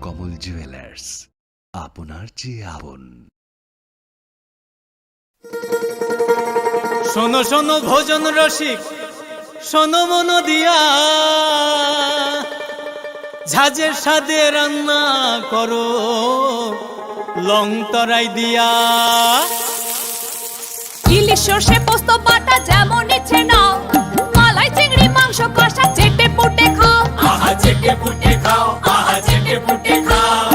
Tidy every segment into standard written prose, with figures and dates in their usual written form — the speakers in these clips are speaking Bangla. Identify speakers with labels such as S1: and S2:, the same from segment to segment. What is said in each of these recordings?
S1: স্বর্ণকমল জুয়েলার্স, আপনার চেয়ে আপন।
S2: শোনো শোনো ভোজন রসিক, শোনো মন দিয়া, ঝাঁঝের স্বাদে রান্না করো লং তরাই দিয়া।
S3: ইলিশ সর্ষে পোস্ত বাটা যেমন ইচ্ছে নাও, মালাই চিংড়ি মাংস কষা চেটে পুটে খাও,
S2: আহা চেটে পুটে খাও, আহা চেটে পুটে খাও।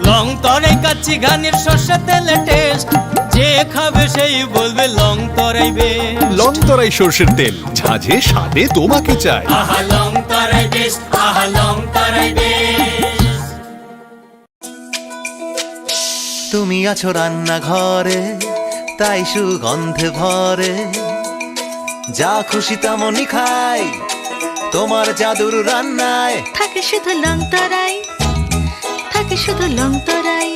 S2: লং তরাই কাচ্চি ঘানির সর্ষে তেলে টেস্ট, যে খাবে সেই বলবে লং তরাই বেশ।
S4: লং তরাই সর্ষের তেল, ঝাঁঝে স্বাদে তোমাকে চাই।
S2: আহা লং তরাই বেশ, আহা লং তরাই বেশ।
S5: তুমি আছো রান্নাঘরে, তাই সুগন্ধে ভরে, যা খুশি তেমনই খাই, তোমার জাদুর রান্নায়
S6: থাকে শুধু লং তরাই, থাকে শুধু লং তরাই।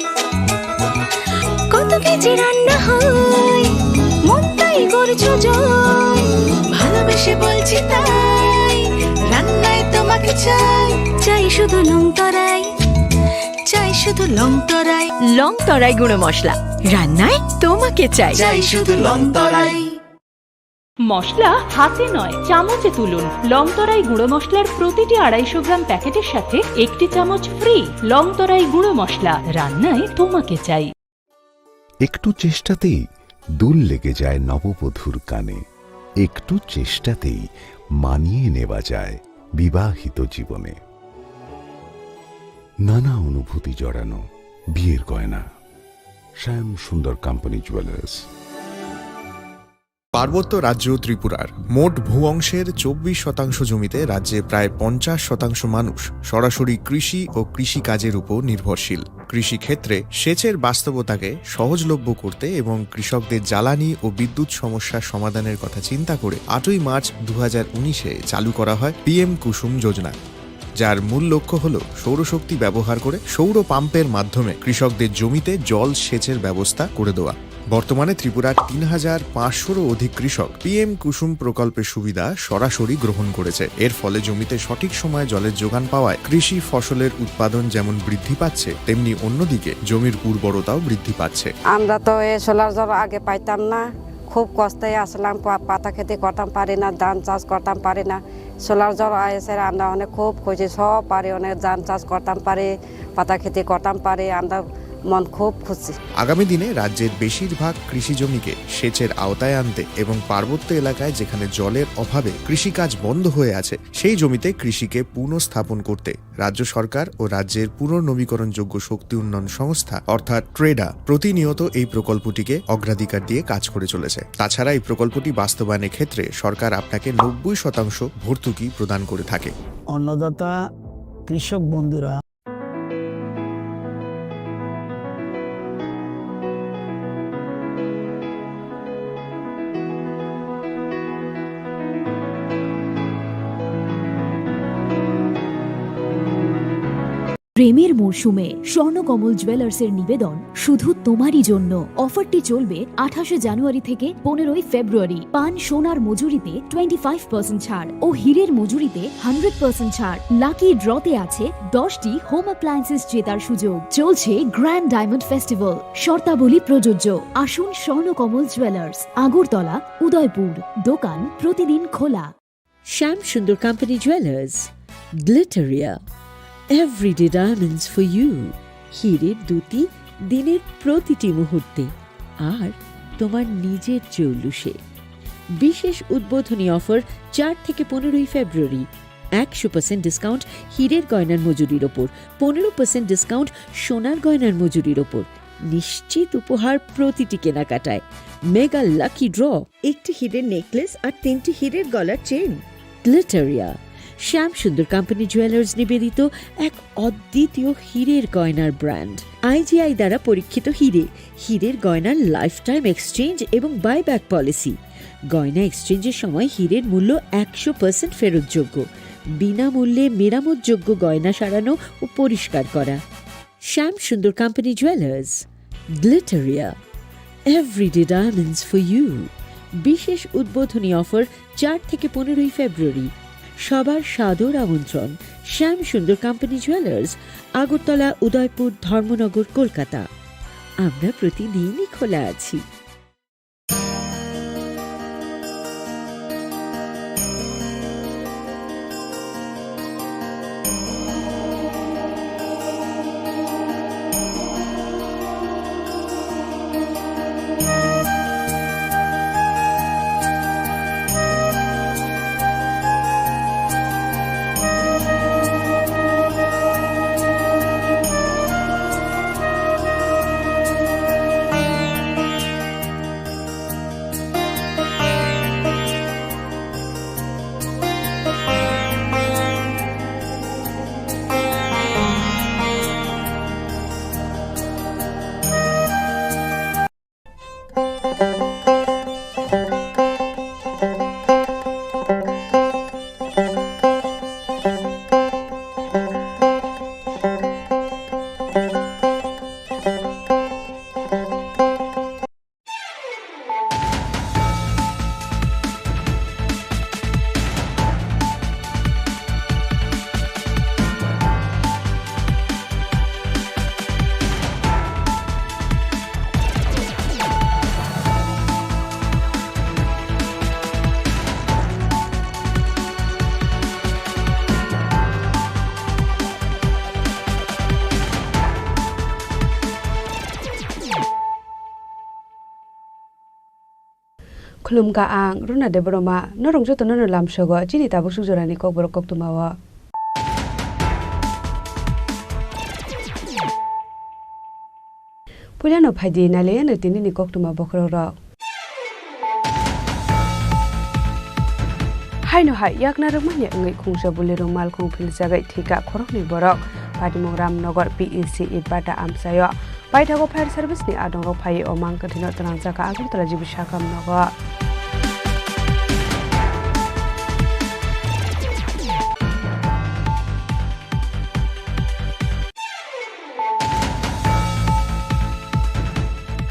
S6: কত কেজি রান্না হয়, মন তাই করছো জয়, ভালোবেসে বলছি তাই, রান্নায় তোমাকে চাই, চাই শুধু লং তরাই, চাই শুধু লং তরাই।
S7: লং তরাই গুঁড়ো মশলা, রান্নায় তোমাকে চাই,
S5: চাই শুধু লং তরাই।
S8: মশলা হাতে নয় চামচে তুলুন। লং তরাই গুঁড়ো মশলার প্রতিটি 250 গ্রাম প্যাকেটের সাথে 1টি চামচ ফ্রি। লং তরাই গুঁড়ো মশলা, রান্নায় তোমাকে চাই।
S1: একটু চেষ্টাতেই দুল লেগে যায় নববধূর কানে, একটু চেষ্টাতেই মানিয়ে নেওয়া যায় বিবাহিত জীবনে। নানা অনুভূতি জড়ানো বিয়ের গয়না। শ্যাম সুন্দর কোম্পানি জুয়েলার্স।
S9: পার্বত্য রাজ্য ত্রিপুরার মোট ভূ অংশের 24% জমিতে রাজ্যে প্রায় 50% মানুষ সরাসরি কৃষি ও কৃষিকাজের উপর নির্ভরশীল। কৃষিক্ষেত্রে সেচের বাস্তবতাকে সহজলভ্য করতে এবং কৃষকদের জ্বালানি ও বিদ্যুৎ সমস্যার সমাধানের কথা চিন্তা করে 8ই মার্চ 2019-এ চালু করা হয় PM কুসুম যোজনা, যার মূল লক্ষ্য হল সৌরশক্তি ব্যবহার করে সৌর পাম্পের মাধ্যমে কৃষকদের জমিতে জল সেচের ব্যবস্থা করে দেওয়া। বর্তমানে ত্রিপুরার 3500-রও অধিক কৃষক PM কুসুম প্রকল্পের সুবিধা সরাসরি গ্রহণ করেছে। এর ফলে জমিতে সঠিক সময়ে জলের যোগান পাওয়ায় কৃষি ফসলের উৎপাদন যেমন বৃদ্ধি পাচ্ছে, তেমনি অন্যদিকে জমির উর্বরতাও বৃদ্ধি পাচ্ছে।
S10: আমরা তো এই সোলার জল আগে পাইতাম না, খুব কষ্টে আসলাম, পাতা খেতে করতাম পারি না, ধান চাষ করতাম পারি না। সোলার জল এসে আমরা অনেক খুব খুশি, সব পারি, অনেক ধান চাষ করতাম পারি, পাতা খেতে করতাম পারি, আমরা মন খুব খুশি।
S9: আগামী দিনে রাজ্যের বেশিরভাগ কৃষি জমিকে সেচের আওতায় আনতে এবং পার্বত্য এলাকায় যেখানে জলের অভাবে কৃষিকাজ বন্ধ হয়ে আছে, সেই জমিতে কৃষিকে পুনঃস্থাপন করতে রাজ্য সরকার ও রাজ্যের পুনর্নবীকরণযোগ্য শক্তি উন্নয়ন সংস্থা অর্থাৎ ট্রেডা প্রতিনিয়ত এই প্রকল্পটিকে অগ্রাধিকার দিয়ে কাজ করে চলেছে। তাছাড়া এই প্রকল্পটি বাস্তবায়নের ক্ষেত্রে সরকার আপনাকে 90% ভর্তুকি প্রদান করে থাকে।
S11: অন্নদাতা কৃষক বন্ধুরা
S7: প্রেমের মরশুমে স্বর্ণকমল জুয়েলার্সের নিবেদন শুধু তোমারই জন্য। অফারটি চলবে 28 জানুয়ারি থেকে 15 ফেব্রুয়ারি। পান সোনার মজুরিতে 25% ছাড় ও হীরের মজুরিতে 100% ছাড়। লাকি ড্রতে আছে 10টি হোম অ্যাপ্লায়েন্সেস জেতার সুযোগ। চলছে গ্র্যান্ড ডায়মন্ড ফেস্টিভ্যাল, শর্তাবলী প্রযোজ্য। আসুন স্বর্ণকমল জুয়েলার্স, আগরতলা, উদয়পুর। দোকান প্রতিদিন খোলা।
S12: Shyam Sundar company jewellers, Glitteria, everyday diamonds for you. হীরের দুটি দিনের প্রতিটি মুহূর্তে আর তোমার নিজের জৌলুসে। বিশেষ উদ্বোধনী অফার 4 থেকে 15 ফেব্রুয়ারি। 100% ডিসকাউন্ট হীরের গয়নার মজুরির ওপর, 15% ডিসকাউন্ট সোনার গয়নার মজুরির ওপর। নিশ্চিত উপহার প্রতিটি কেনাকাটায়। মেগা লাকি ড্র,
S7: 1টি হীরের নেকলেস আর 3টি হীরের গলার চেন।
S12: গ্লিটারিয়া, শ্যাম সুন্দর কোম্পানি জুয়েলার্স নিবেদিত এক অদ্বিতীয় হীরের গয়নার ব্র্যান্ড। IGI দ্বারা পরীক্ষিত হীরে, হীরের গয়নার লাইফ টাইম এক্সচেঞ্জ এবং বাইব্যাক পলিসি। গয়না এক্সচেঞ্জের সময় হীরের মূল্য 100% ফেরতযোগ্য। বিনামূল্যে মেরামতযোগ্য গয়না সারানো ও পরিষ্কার করা। Shyam Sundar company jewellers, Glitteria, everyday diamonds for you. বিশেষ উদ্বোধনী অফার 4 থেকে 15 ফেব্রুয়ারি। সবার সাদর আমন্ত্রণ শ্যাম সুন্দর কোম্পানি জুয়েলার্স, আগরতলা, উদয়পুর, ধর্মনগর, কলকাতা। আমরা প্রতিদিনই খোলা আছি।
S13: Khulumka ang runa de broma norong joto no lam shogo chini tabuk sujorani kokborok koktumawa. Pulyano phadi nale no tinini koktuma bokroro. Haino hai yakna ramanya ngai khungsa bulero mal khung phil jagai thika khorok ni borok Padimong Ramnagar PEC Idbata Amsayo Paithago Fire Service ni adong rok phai omang kathino tanang jaka Agurtala jibi shakam nago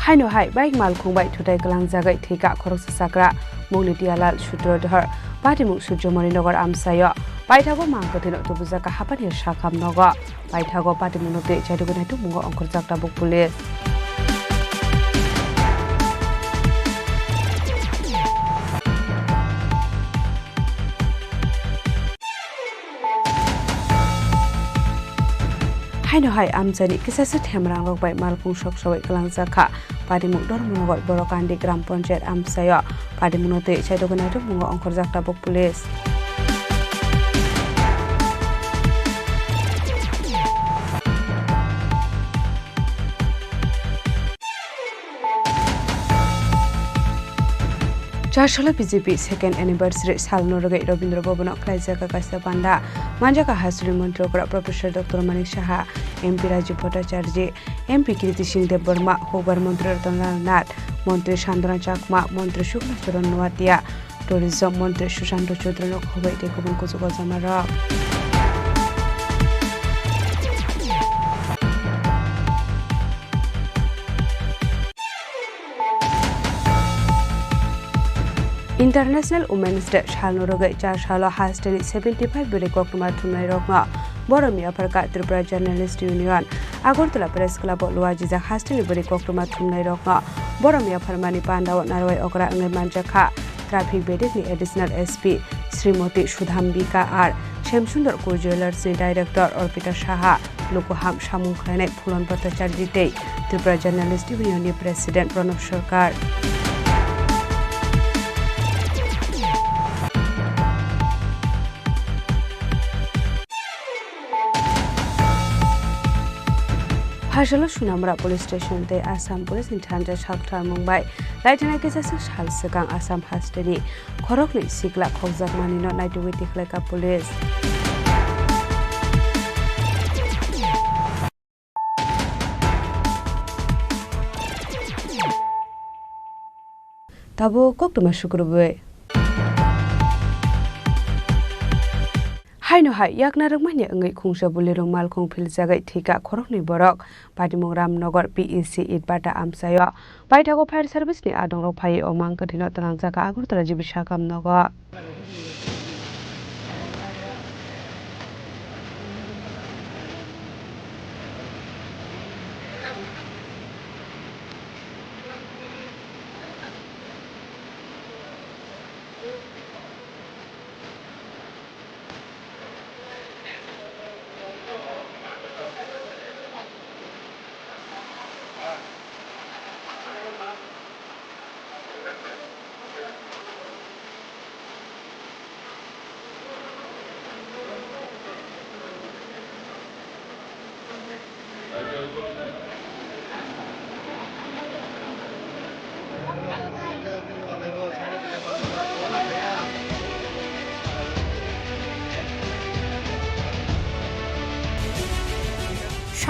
S13: Haino hai baik mal khung bai thutai kalang jagai thika khorok sakra mongni tialal sutrodhar Padimong Sujomani Nagar Amsayo Paithago mangkathino tubujaka hapani shakam nago Paithago Padimong note chaidugune tumungo angkorjak tabuk police Haino hai amjani kisase themrang rok bai malpung sok sawai kalang jaka Padimong Dormonogor Borokandi Gram Panchayat Amsayo Padimong note chaidugune tumungo angkorjak tabuk police Charshala BJP second anniversary salno rogai Robindra Bhavan Klaijaka Kaisa Panda Manjaka Hasuri Mantrokra Professor Dr. Manik Saha MP Rajiv Bhattacharya MP Kirti Singh Dev Burma Hobar Mantri Ratan Nath Mantri Sandana Chakma Mantri Shukla Charan Noatia Tourism Mantri Sushanto Chaudhary Khobai Tekobon Kuzugo Samara International Women's Day Shalno Rogai Char Shalo Hastani 75 Bere Kokma Thumnai Rokma Boromia Parka Tripura Journalist Union Agortala Press Club Luajiza Hastani Bere Kokma Thumnai Rokma Boromia Parmani Pandaw Narwai Okra Ngai Manjaka Traffic Bedekni Additional SP Srimoti Sudhambika R Shamsundar Ko Jewelers Director Orpita Saha Lokoham Shamung Khlane Phulon Bhattacharya Tei Tripura Journalist Union President Pranab Sarkar Hajalo Sunamra Police Station te Assam Police in Tanja Shaktar Mumbai Laitana Kisas Halsekang Assam Hastani Khorokni Sikla Khokjak Manino Naituwiti Khleka Police Tabo Koktuma Shukrube Haino hai yakna rangmanya ngai khungsa bulero mal khung phil jagai thika khorokni borok Padimong Ramnagar PEC Idbata Amsayo Paithago Fire Service ni adong rok phai omang kathino tanang jaka Agurtala jibi shakam nago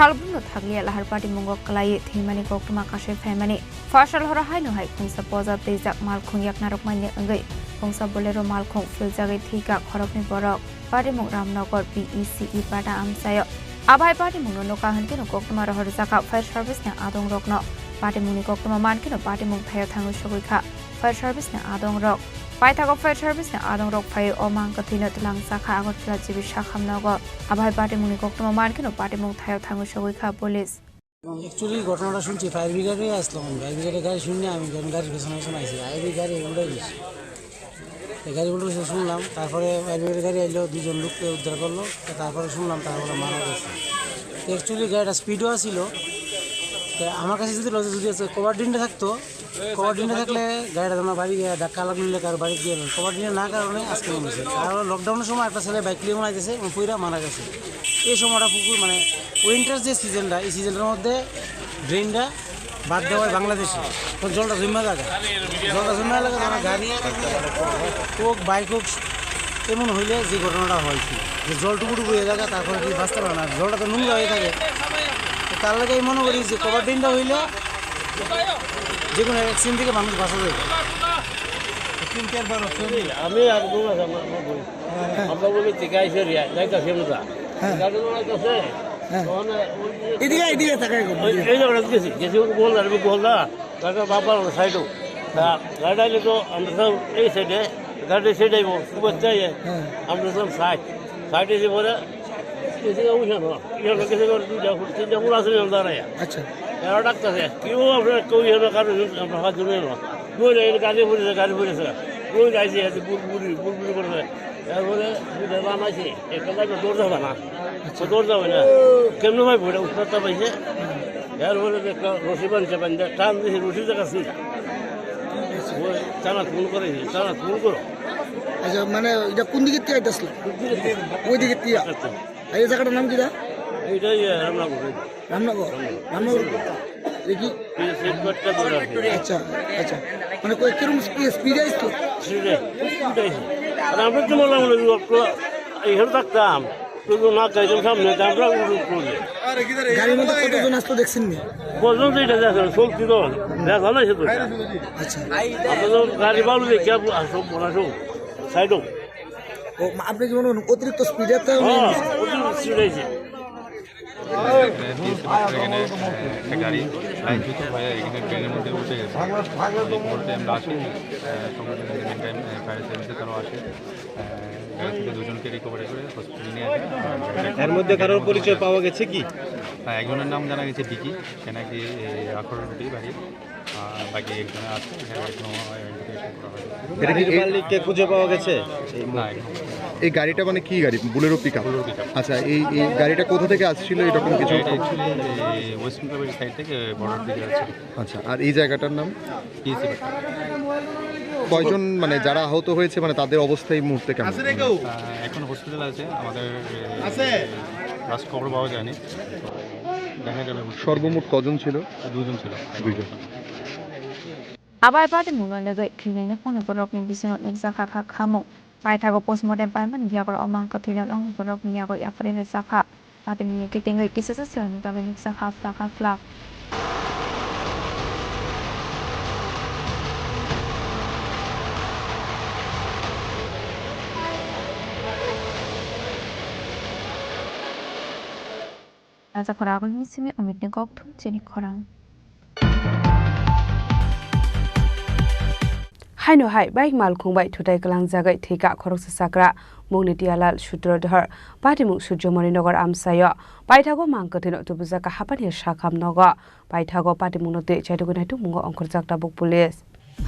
S14: Shalbun Taglia Lahar Party Mungo Kalai, Timani Koktuma Kashe Family, Fashal Horahino Hai Kungsa Poza Tezak Malkung Yak Narokmania Angay, Kungsa Bolero Malkung Filzagay Tika Korokborok, Party Mung Ramnogor PECE Pada Amsayo. Abai Party Mungo no Kahantino Koktuma Horizaka Fire Service na Adong Rock no. Party Muni Koktuma Mankino Party Mung Tayo Tango Shogika, Fire Service na Adong Rock. Paithago Fire Service na Adong Rock Fire o Mangkatino Tulang Saka Agot Jibi Shakam Nogo. Abai Party Muni Koktuma Mankino Party Mung Tayo Tango Shogika Police.
S11: Actually, ঘটনাটা শুনছি ফায়ার ব্রিগেডে আসলাম ফায়ার ব্রিগেডের গাড়ি শুনে আমি গাড়ির পেছনে পেছনে আইছি এই গাড়ি উল্টে গেছে এই গাড়ি উল্টে গেছে শুনলাম তারপরে ফায়ার ব্রিগেডের গাড়ি আইলো দুজন লোককে উদ্ধার করলো তারপরে শুনলাম তারপরে মারা গেছে অ্যাকচুয়ালি গাড়িটা স্পিডও ছিল আমার কাছে যদি কভার ডিনটা থাকতো কভার ডিনটা থাকলে গাড়িটা আমার বাড়ি গিয়ে ধাক্কা লাগলে কারো বাড়ি গিয়ে কভার ডিনটা না কারণে আজকে মরেছে আর লকডাউনের সময় একটা ছেলে বাইক নিয়ে মারাইতেছে পুরা মারা গেছে এই সময়টা পুকুর মানে উইন্টার যে সিজনটা এই সিজনটার মধ্যে ড্রেনটা বাদ দেওয়া হয় বাংলাদেশে জলটা জমা লাগে আমার গাড়ি হোক বাইক হোক এমন হইলে যে ঘটনাটা হয়েছে যে জলটুকুটু বয়ে জায়গা তারপরে কি বাঁচতে পারে না জলটা তো নোংরা হয়ে থাকে তার লাগে আমি মনে করি যে কভার ড্রেনটা হইলে যে কোনো অ্যাক্সিডেন্ট থেকে মানুষ বাঁচা যাবে
S15: আমি আর আমরা বলি টিকা এসে যাইতেছি আমরা এই জায়গাটা গেছি গেছি গোলদা গোলদা গাড়িটা বাবার সাইডও গাড়িটা আইলে তো আমরা সব এই সাইডে গাড়ি সাইড আইব খুব চাই আমরা সব সাইড এসে পরে তিনটা পুরো আছে দাঁড়ায় আচ্ছা এরা ডাকতেছে কেউ আপনার কেউ কারণ আমরা হাত ধরে গাড়ি পড়েছে ওই যাইছে বুড়বুড়ি করেছে তারপরে বানাইছে একটা দৌড় যাবে না দৌড় যাবে না কেমন ভাই ভোটা উত্তরটা পাইছে এরপরে একটা রশি বানছে বান্ধে টান দিয়েছে রশি দেখাচ্ছি চানা ফোন করেছি চানা ফোন করো
S11: আচ্ছা মানে এটা কোন দিকে থেকে আইতেছিল ওই দিকে থেকে এই জায়গাটার নাম কি দা
S15: এইটাই
S11: রামনগর দেখি আচ্ছা আচ্ছা মানে কিরকম স্পিড আইছিল
S15: আমরা তো বললাম এখানে থাকতাম শুধু না গাইতাম সামনে আমরা
S11: গাড়ির মধ্যে কতজন আসতো দেখছেন নি
S15: কজন তো এটা দেখেন চলতি তো দেখা নাই সে তো
S11: আচ্ছা
S15: আপনাদের গাড়ি বালু দেখে সব বনাসো সাইডও
S11: ও আপনি কি মনে করেন অতিরিক্ত স্পিডে তো
S15: অতিরিক্ত স্পিড আছে
S16: গাড়ি লাইন জুতো ভাই এখানে ট্রেনের মধ্যে উঠে গেছে আমরা আসি ফায়ার সার্ভিসে তারাও আসে গাড়ি থেকে দুজনকে রিকভারি করে হসপিটালে নিয়ে আসে
S17: এর মধ্যে কারোর পরিচয় পাওয়া গেছে কি
S16: একজনের নাম জানা গেছে ডিকি সে নাকি আখরটি বাড়ি বাকি একজনে আছে
S17: এটা কি মালিককে খুঁজে পাওয়া গেছে
S16: না
S9: এই গাড়িটা মানে কি গাড়ি বুলেরো পিকআপ আচ্ছা এই গাড়িটা কোথা থেকে আসছিল এরকম কিছু
S16: ওয়েস্ট বেঙ্গলের সাইড থেকে বর্ডার দিকে আছে
S9: আচ্ছা আর এই জায়গাটার নাম
S16: পিএসি
S9: কয়জন মানে যারা আহত হয়েছে মানে তাদের অবস্থা এই মুহূর্তে কেমন
S16: এখন হসপিটাল আছে আমাদের লাস্ট খবর পাওয়া যায়নি দেখা যাবে
S9: সর্বমোট কজন ছিল
S16: দুজন ছিল
S14: Abai Party Mungo Legay Killing Kokborok in Bison Zaka Kamo. Paithago postmortem Palman Yago Omang Katina Long Borok Yago Afrin Zaka. Party me getting a kisses of the Zaka Flaka Flak. As a Koragon is me on the Gok to Chini Khorang.
S13: Haino hai baik mal khungbai thutai kalang jagai thika khorok sakra mungni tialal sutrodhar patimung sujomoni nogar amsayo paithago mangkathino tubujaka hapani sakham nogo paithago patimunote chaidugunaitu mungo onkorjakta buk police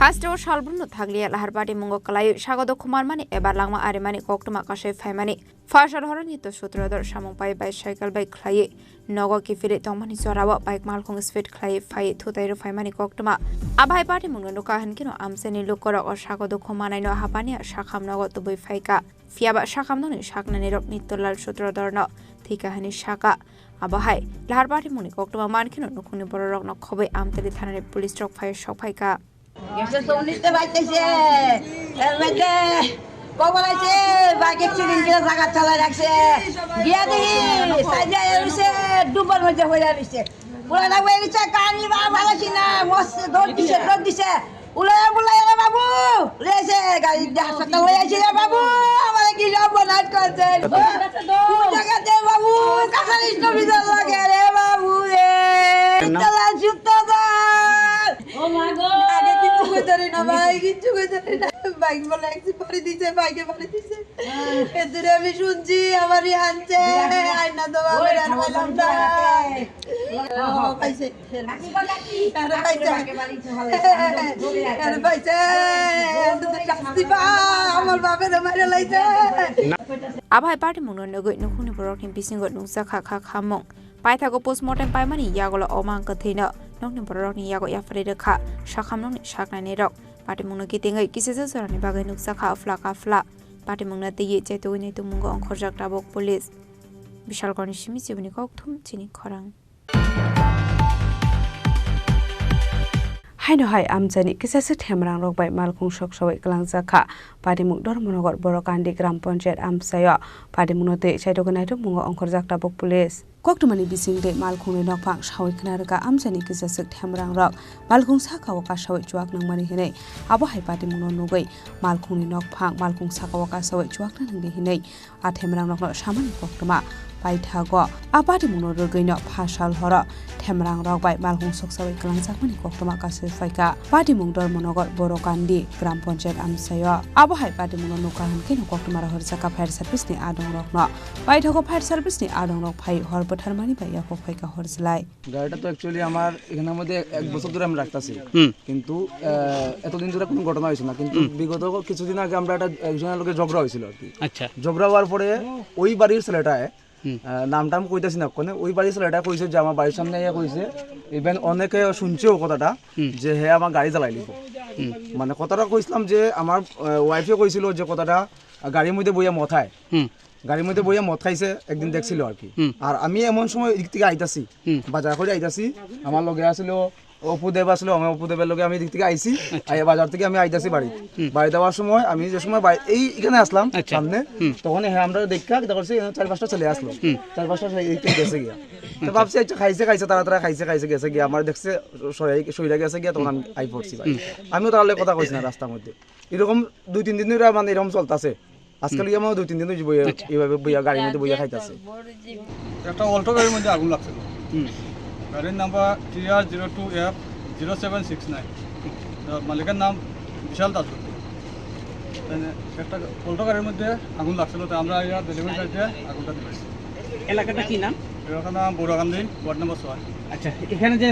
S14: Hastro Shalbruno Taglia Lahar Party Mungo Kalai Shagodo Kumarmani Ebalama Arimani Koktuma Kashe Famani Fashal Horanito Sutrodor Shamupai by Shaikal by Clay Nogo Kifiri Tomani Sorawa by Malkong Sweet Clay Fai Tutairu Famani Koktuma Abai Party Mungo Kahankino Amseni Lukora or Shagodo Kumana no Hapania Shakam Nogo to be Faika Fiaba Shakam no Shaknanirok Nitolal Sutrodorno Tikahani Shaka Abahai Lahar Party Muni Koktuma Markino no Kuniborok no Kobe Amteli Tanari Police Stroke Fire Shopaika.
S18: কখন আছে বাইকে চিড়িন কিনা জায়গা চালাই রাখছে গিয়া দেখি সাইডে এসে ডুবার মধ্যে হয়ে রয়েছে উড়ে না হয়ে গেছে কানি বা ভালোছি না মস্ত দৌড় দিছে উড়ে বুলাই রে বাবু রেছে গাড়ি হাসপাতাল হয়ে আছে রে বাবু আমার কি সব নাচ করছে জায়গাতে বাবু কাছারি স্টপিজার লাগে রে বাবু রে চালা জুতা ও মা গো আগে কিচ্ছু কইতে না ভাই কিচ্ছু কইতে না বাইক বলে একটু পরে দিছে বাইকে পরে দিছে এদের আমি শুনছি আমারই আনছে আইনা তো বাবা আর বললাম না পাইছে আরে পাইছে আরে পাইছে শাস্তি পা আমার বাপের মারে লাইছে
S14: আবহাই পার্টি মুনো নগৈ নুখুনি বরকনি বিসিংগ নুকসা খা খা খামং পাইথাগো পোস্টমर्टम पाइमानि यागोला अमांग कथैनो नोंनि बरकनि यागो याफरे रेखा शाखामनोंनि शाकनानि रक पार्टी मुनो गितेङै किसेसो सरानि बागै नुकसा खा फ्ला काफ्ला पार्टी मुनो तेयै चैतोनि तुमुंगो अंखरजाक टाबक पुलिस बिशालगढ़नि सिमि जिबनि कौथुम चिनि खरां हायनो हाय आमजानि किसेसो थेमरां रकबाय मालखुं सकसवै गलांजाखा पार्टी मुग धर्मनगर बरकान्दी ग्राम पंचायत आमसायो पार्टी मुनो ते चैतोगनाय तुमुंगो अंखरजाक टाबक police Koktumani bisingde malkhungni nokphang sawai khnarga amjani kisasuk themrang rok malkhung sakawaka sawai chuak nangmani hinai abo hai party muno nugoi malkhungni nokphang malkhung sakawaka sawai chuak nangni hinai a themrang rokno samani koktuma paithago a party muno rogoino phasal hora themrang rok bai malkhung soksawai klangjakmani koktuma kasai faika party mungdor monogar borokandi gram panchayat amsayo abo hai party muno nuka hankeno koktuma horjaka fire service ni adong rokno paithago fire service ni adong rok phai hor থারমানি ভাইয়া ফফাইকা হরজলাই
S19: গাড়িটা তো অ্যাকচুয়ালি আমার এখানের মধ্যে 1 বছর ধরে আমি রাখতাছি কিন্তু এতদিন ধরে কোনো ঘটনা হইছে না কিন্তু বিগত কিছুদিন আগে আমরা একজনের লগে ঝগড়া হইছিল আর কি আচ্ছা ঝগড়া হওয়ার পরে ওই বাড়ির ছেলেটায় নামটাম কইতাছি না কোনে ওই বাড়ির ছেলেটা কইছে যে আমার বাড়ির সামনে আইয়া কইছে ইভেন অনেকে শুনছেও কথাটা যে হে আমার গাড়ি চালাই লিব মানে কথাটা কইছিলাম যে আমার ওয়াইফে কইছিল যে কথাটা গাড়ির মধ্যে বইয়া মথায় গাড়ির মধ্যে বইয়া মদ খাইছে একদিন দেখছিল আর কি আর আমি এমন সময় এদিক থেকে আইতাছি বাজার করে আইতাছি আমার লগে আসছিল অপুদেব আসলো আমি অপুদেবের লগে আমি এদিক থেকে আইছি বাজার থেকে আমি আইতাছি বাড়ি যাওয়ার সময় আমি যে সময় এইখানে আসলাম সামনে তখন হ্যাঁ আমরা দেখা দেখছি 4-5টা চলে আসলো 4-5টা গেছে গিয়া তো ভাবছি আচ্ছা খাইছে তারা খাইছে গেছে গিয়া আমার দেখছে সইরা গেছে গিয়া তখন আমি আই পড়ছি ভাই আমিও তাহলে কথা কইছি না রাস্তার মধ্যে এরকম 2-3 দিন ধরে মানে এরকম চলতেছে আজকাল আমার 2-3 দিন ধরে এইভাবে বইয়া গাড়ির মধ্যে বইয়া খাইতেছে
S16: একটা অল্টো গাড়ির মধ্যে আগুন লাগছিল গাড়ির নাম্বার TR02F0769 মালিকের নাম বিশাল দাসগুপ্ত একটা অল্টো গাড়ির মধ্যে আগুন লাগছিল তো আমরা ডেলিভারি চার্জে আগুনটা দিয়েছি
S20: এলাকাটা কি নাম
S16: এলাকার নাম বড়কান্দি ওয়ার্ড নম্বর 6
S20: আচ্ছা এখানে যে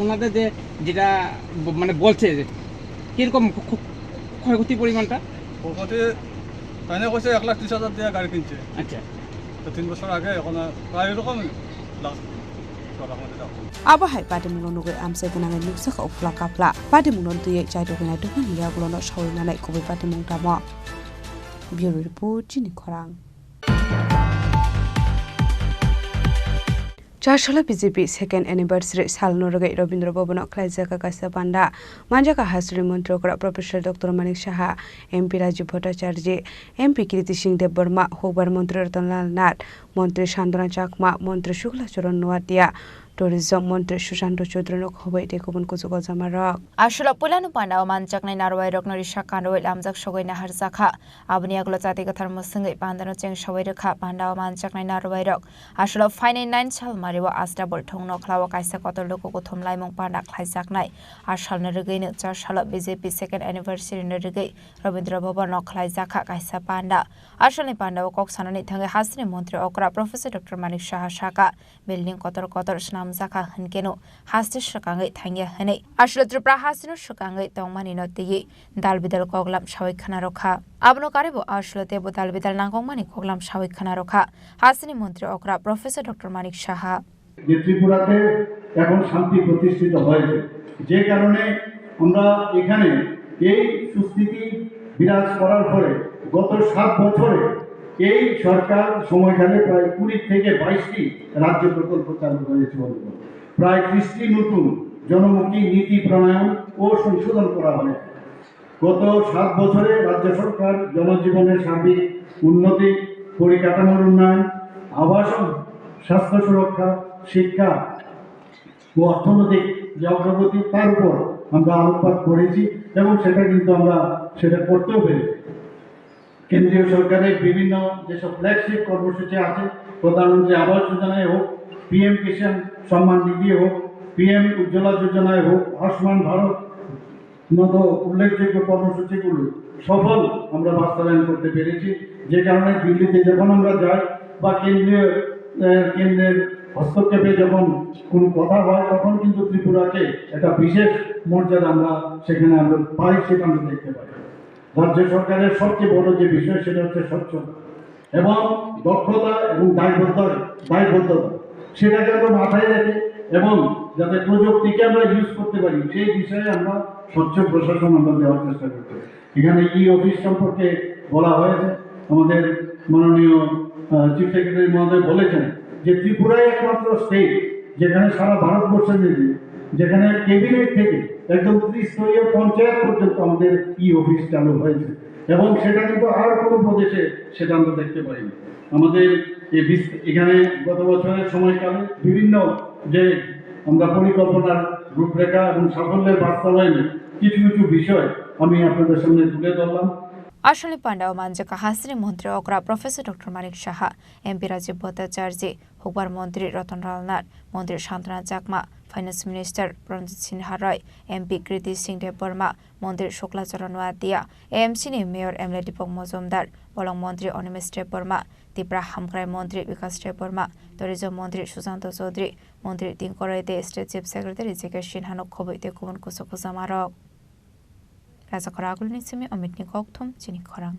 S20: ওনাদের যে যেটা মানে বলছে কিরকম ক্ষয়ক্ষতি পরিমাণটা
S16: ক্ষয়ক্ষতি তাই না কইছে 1,30,000 দিয়ে গাড়ি কিনছে আচ্ছা তো 3 বছর আগে এখন প্রায় এরকম
S13: Abahai pada mengonogoi amsai gunangan nuksak ofla kapla pada mengon tuye cai dokenai dokani ya gulono shawai nanai kobai pada mengtama. Bureau Report Chini Khorang. Charshalo BJP second anniversary salno rogai Robindra Bhobono khlaijaka kaisa panda manjaka hasri mantri kora Professor Dr. Manik Saha MP Rajiv Bhattacharya MP Kirti Singh Dev Burma Hokbar Mantri Ratanlal Nath Mantri Sandana Chakma Mantri Shukla Charan Noatia Tourism Mantri Sushant Chaudhary nok hobai tekobon kujugo jamarok
S14: Ashula pulanu panda manjaknai narwai roknori shakanoi lamjak sogoina harjakha abni aglo jati kathar musungai pandano cheng sawai rekha panda manjaknai narwai rok ashula fainai 9 sal mariwa astra bol thongno khlawa kaisa kotor loko thomlai mong panda khlaijaknai ashal na regaino 4 sal BJP second anniversary na regai Robindra Bhobono nok khlaijakha kaisa panda ashale panda kok sanani thangai hasri mantri okra Professor Dr. Manik Saha Shaka building kotor Zakha Hankeno Hastis Shakangai Tanya Hane Ashla Tripura Hasino Shakangai Tongmani Noti Dalbidal Koglam Shawai Kanaroka Abno Karibo Ashla Tebo Dalbidal Nangomani Koglam Shawai Kanaroka Hasini Mantri Okra Professor Dr. Manik Saha
S21: ত্রিপুরাতে এখন শান্তি প্রতিষ্ঠিত হয়েছে যে কারণে আমরা এখানে এই সুস্থিতি বিরাজ করার পরে গত 7 বছরে এই সরকার সময়কালে প্রায় 20 থেকে 22টি রাজ্য প্রকল্প চালু হয়েছে প্রায় 30টি নতুন জনমুখী নীতি প্রণয়ন ও সংশোধন করা হয়েছে গত 7 বছরে রাজ্য সরকার জনজীবনের সার্বিক উন্নতি, পরিকাঠামোর উন্নয়ন, আবাসন, স্বাস্থ্য সুরক্ষা, শিক্ষা ও অর্থনৈতিক যে অগ্রগতি তার উপর আমরা আলোকপাত করেছি এবং সেটা কিন্তু আমরা সেটা করতেও পেরেছি। কেন্দ্রীয় সরকারের বিভিন্ন যেসব ফ্ল্যাগশিপ কর্মসূচি আছে, প্রধানমন্ত্রী আবাস যোজনায় হোক, PM কিষাণ সম্মান নিধি হোক, PM উজ্জ্বলা যোজনায় হোক, আয়ুষ্মান ভারত মতো উল্লেখযোগ্য কর্মসূচিগুলো সফল আমরা বাস্তবায়ন করতে পেরেছি। যে কারণে দিল্লিতে যখন আমরা যাই বা কেন্দ্রের হস্তক্ষেপে যখন কোনো কথা হয় তখন কিন্তু ত্রিপুরাকে একটা বিশেষ মর্যাদা আমরা সেখানে আমরা পাই, সেটা আমরা দেখতে পাই। রাজ্য সরকারের সবচেয়ে বড় যে বিষয় সেটা হচ্ছে স্বচ্ছতা এবং দক্ষতা এবং দায়বদ্ধতা, সেটাকে আমরা মাথায় রেখে এবং যাতে প্রযুক্তিকে আমরা ইউজ করতে পারি সেই বিষয়ে আমরা স্বচ্ছ প্রশাসন আমরা দেওয়ার চেষ্টা করতে পারি। এখানে অফিস সম্পর্কে বলা হয়েছে, আমাদের মাননীয় চিফ সেক্রেটারি মহোদয় বলেছেন যে ত্রিপুরাই একমাত্র স্টেট যেখানে সারা ভারতবর্ষের মধ্যে যেখানে ক্যাবিনেট থেকে একদম ত্রিস্তরীয় পঞ্চায়েত পর্যন্ত আমাদের অফিস চালু হয়েছে এবং সেটা কিন্তু আর কোনো প্রদেশে সেটা আমরা দেখতে পাইনি। আমাদের এখানে গত বছরের সময়কালে বিভিন্ন যে আমরা পরিকল্পনার রূপরেখা এবং সাফল্যের বাস্তবায়নে কিছু কিছু বিষয় আমি আপনাদের সামনে তুলে ধরলাম।
S14: আসলে পান্ডা ও মানজাকা হাসিনী মন্ত্রী অগ্রা professor doctor Manik Saha, MP Rajib Bhattacharya, হুগবার মন্ত্রী রতন লালনাথ, মন্ত্রী শান্তনা চাকমা, ফাইন্যান্স মিনিস্টার প্রণজিৎ সিনহা রয়, MP কৃতি সিং দেববর্মা, মন্ত্রী শুক্লাচরণ ওয়াতিয়া, AMCনি মেয়র এমএলএ দীপক মজুমদার, বলং মন্ত্রী অনিমেষ দেববর্মা, ত্রিপুরা হামক্রাই মন্ত্রী বিকাশ দেববর্মা, টুরিজম মন্ত্রী সুশান্ত চৌধুরী, মন্ত্রী তিংকরাইতে স্টেট চিফ সেক্রেটারি জিকে সিনহানক খবইতে কুমন কুসকুসা মারক। রাজাখরা আগুলনি সিমি অমিতনি ককথম চিনি খরাং।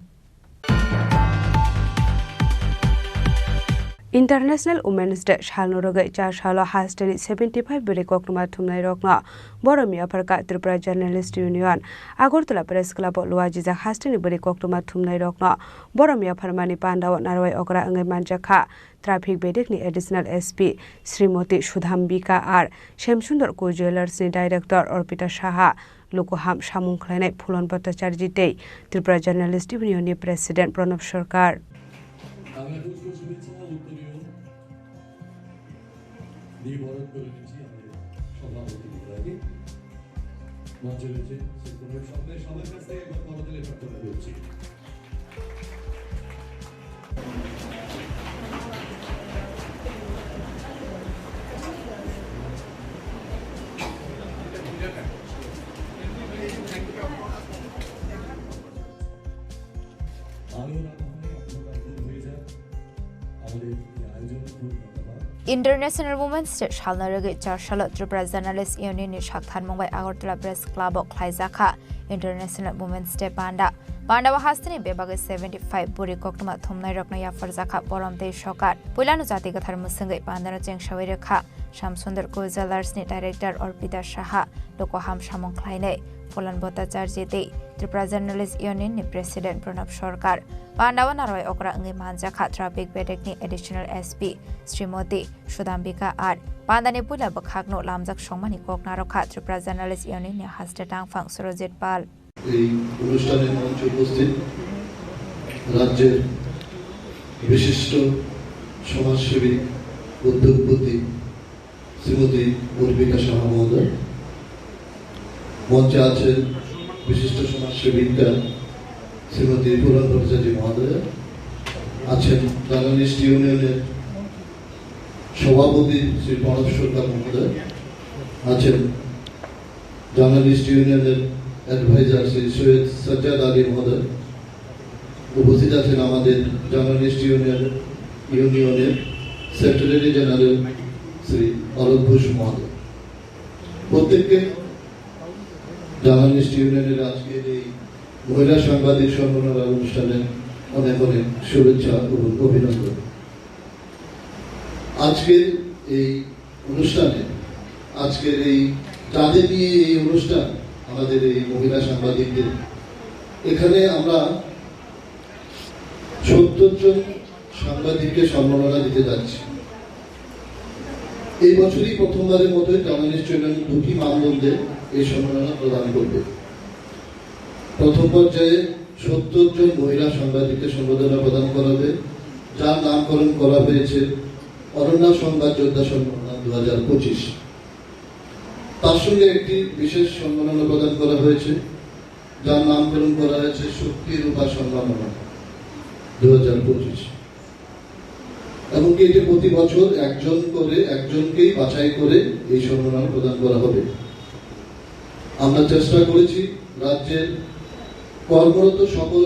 S13: International Women's Day Shalnorogay Char Shalo Hasteri 75 Bere Koknuma Tumnai Rokna Boromi Aparka Tripura Journalist Union Agortala Press Club Luajiza Hasteri Bere Koknuma Tumnai Rokna Boromi Aparmani Panda Narway Okra Angai Manjaka Traffic Bedekni Additional SP Srimoti Shudhambika R Shemsundar Co Jewelers ni Director Orpita Shaha Lokoham Shamung Klane Phulon Bhattacharya Day Tripura Journalist Union ni President Pranab Sarkar
S14: International Women's Day Shalnorogay Char Shalo Tripura Journalist Union ni Shakhan Mumbai Agartala Press Club Khlaizakha International Women's Day Panda Pandawa Hastini Bebage 75 Buri Koknuma Thumnai Rokna Yafarzakha Poramte Shokar Pulanu Jatiga Tharmusangai Pandana Jeng Shawirekha Shamsundar Co Jewelers ni Director Orpita Shaha Lokoham Shamong Khlaine Phulan Bhattacharya Day Tripura Journalist Union ni President Pranab Sarkar Pandawa Narway Okra Angai Manjaka Traffic Bedekni Additional SP Srimoti Shudhambika R Pandani Pula Bakhagno Lamjak Shomani Koknarokha Tripura Journalist Union ni Haste Tangfang Surojit Pal
S3: এই অনুষ্ঠানের মঞ্চে উপস্থিত রাজ্যের বিশিষ্ট সমাজসেবী উদ্যোগপতি শ্রীমতী অর্পিতা সাহা মহোদয়, মঞ্চে আছেন বিশিষ্ট সমাজসেবিকা শ্রীমতী ফুলন ভট্টাচার্য মহোদয়, আছেন জার্নালিস্ট ইউনিয়নের সভাপতি শ্রী প্রণব সরকার মহোদয়, আছেন জার্নালিস্ট ইউনিয়নের অ্যাডভাইজার শ্রী সৈয়দ সাজ্জাদ আলী মহোদয়, উপস্থিত আছেন আমাদের জার্নালিস্ট ইউনিয়নের সেক্রেটারি জেনারেল শ্রী অলোক ঘোষ মহোদয়। প্রত্যেককে জার্নালিস্ট ইউনিয়নের আজকের এই মহিলা সাংবাদিক সম্মাননা অনুষ্ঠানে অনেক অনেক শুভেচ্ছা এবং অভিনন্দন। আজকের এই অনুষ্ঠানে আজকের এই যাদের নিয়ে এই অনুষ্ঠান আমাদের এই মহিলা সাংবাদিকদের এখানে আমরা ৭০ জন সাংবাদিককে সম্মাননা দিতে যাচ্ছি। এই বছরই প্রথমবারের মতো জার্নালিস্ট ইউনিয়ন 2টি মানদণ্ডে এই সম্মাননা প্রদান করবে। প্রথম পর্যায়ে 70 জন মহিলা সাংবাদিককে সম্বর্ধনা প্রদান করা হবে, যার নামকরণ করা হয়েছে অনন্য সংবাদ যোদ্ধা সম্মাননা 2025। তার সঙ্গে একটি বিশেষ সম্মাননা প্রদান করা হয়েছে, যার নামকরণ করা হয়েছে শক্তি রূপা সম্মাননা 2025। এমনকি এটি প্রতি বছর একজনকেই বাছাই করে এই সম্মাননা প্রদান করা হবে। আমরা চেষ্টা করেছি রাজ্যের কর্মরত সকল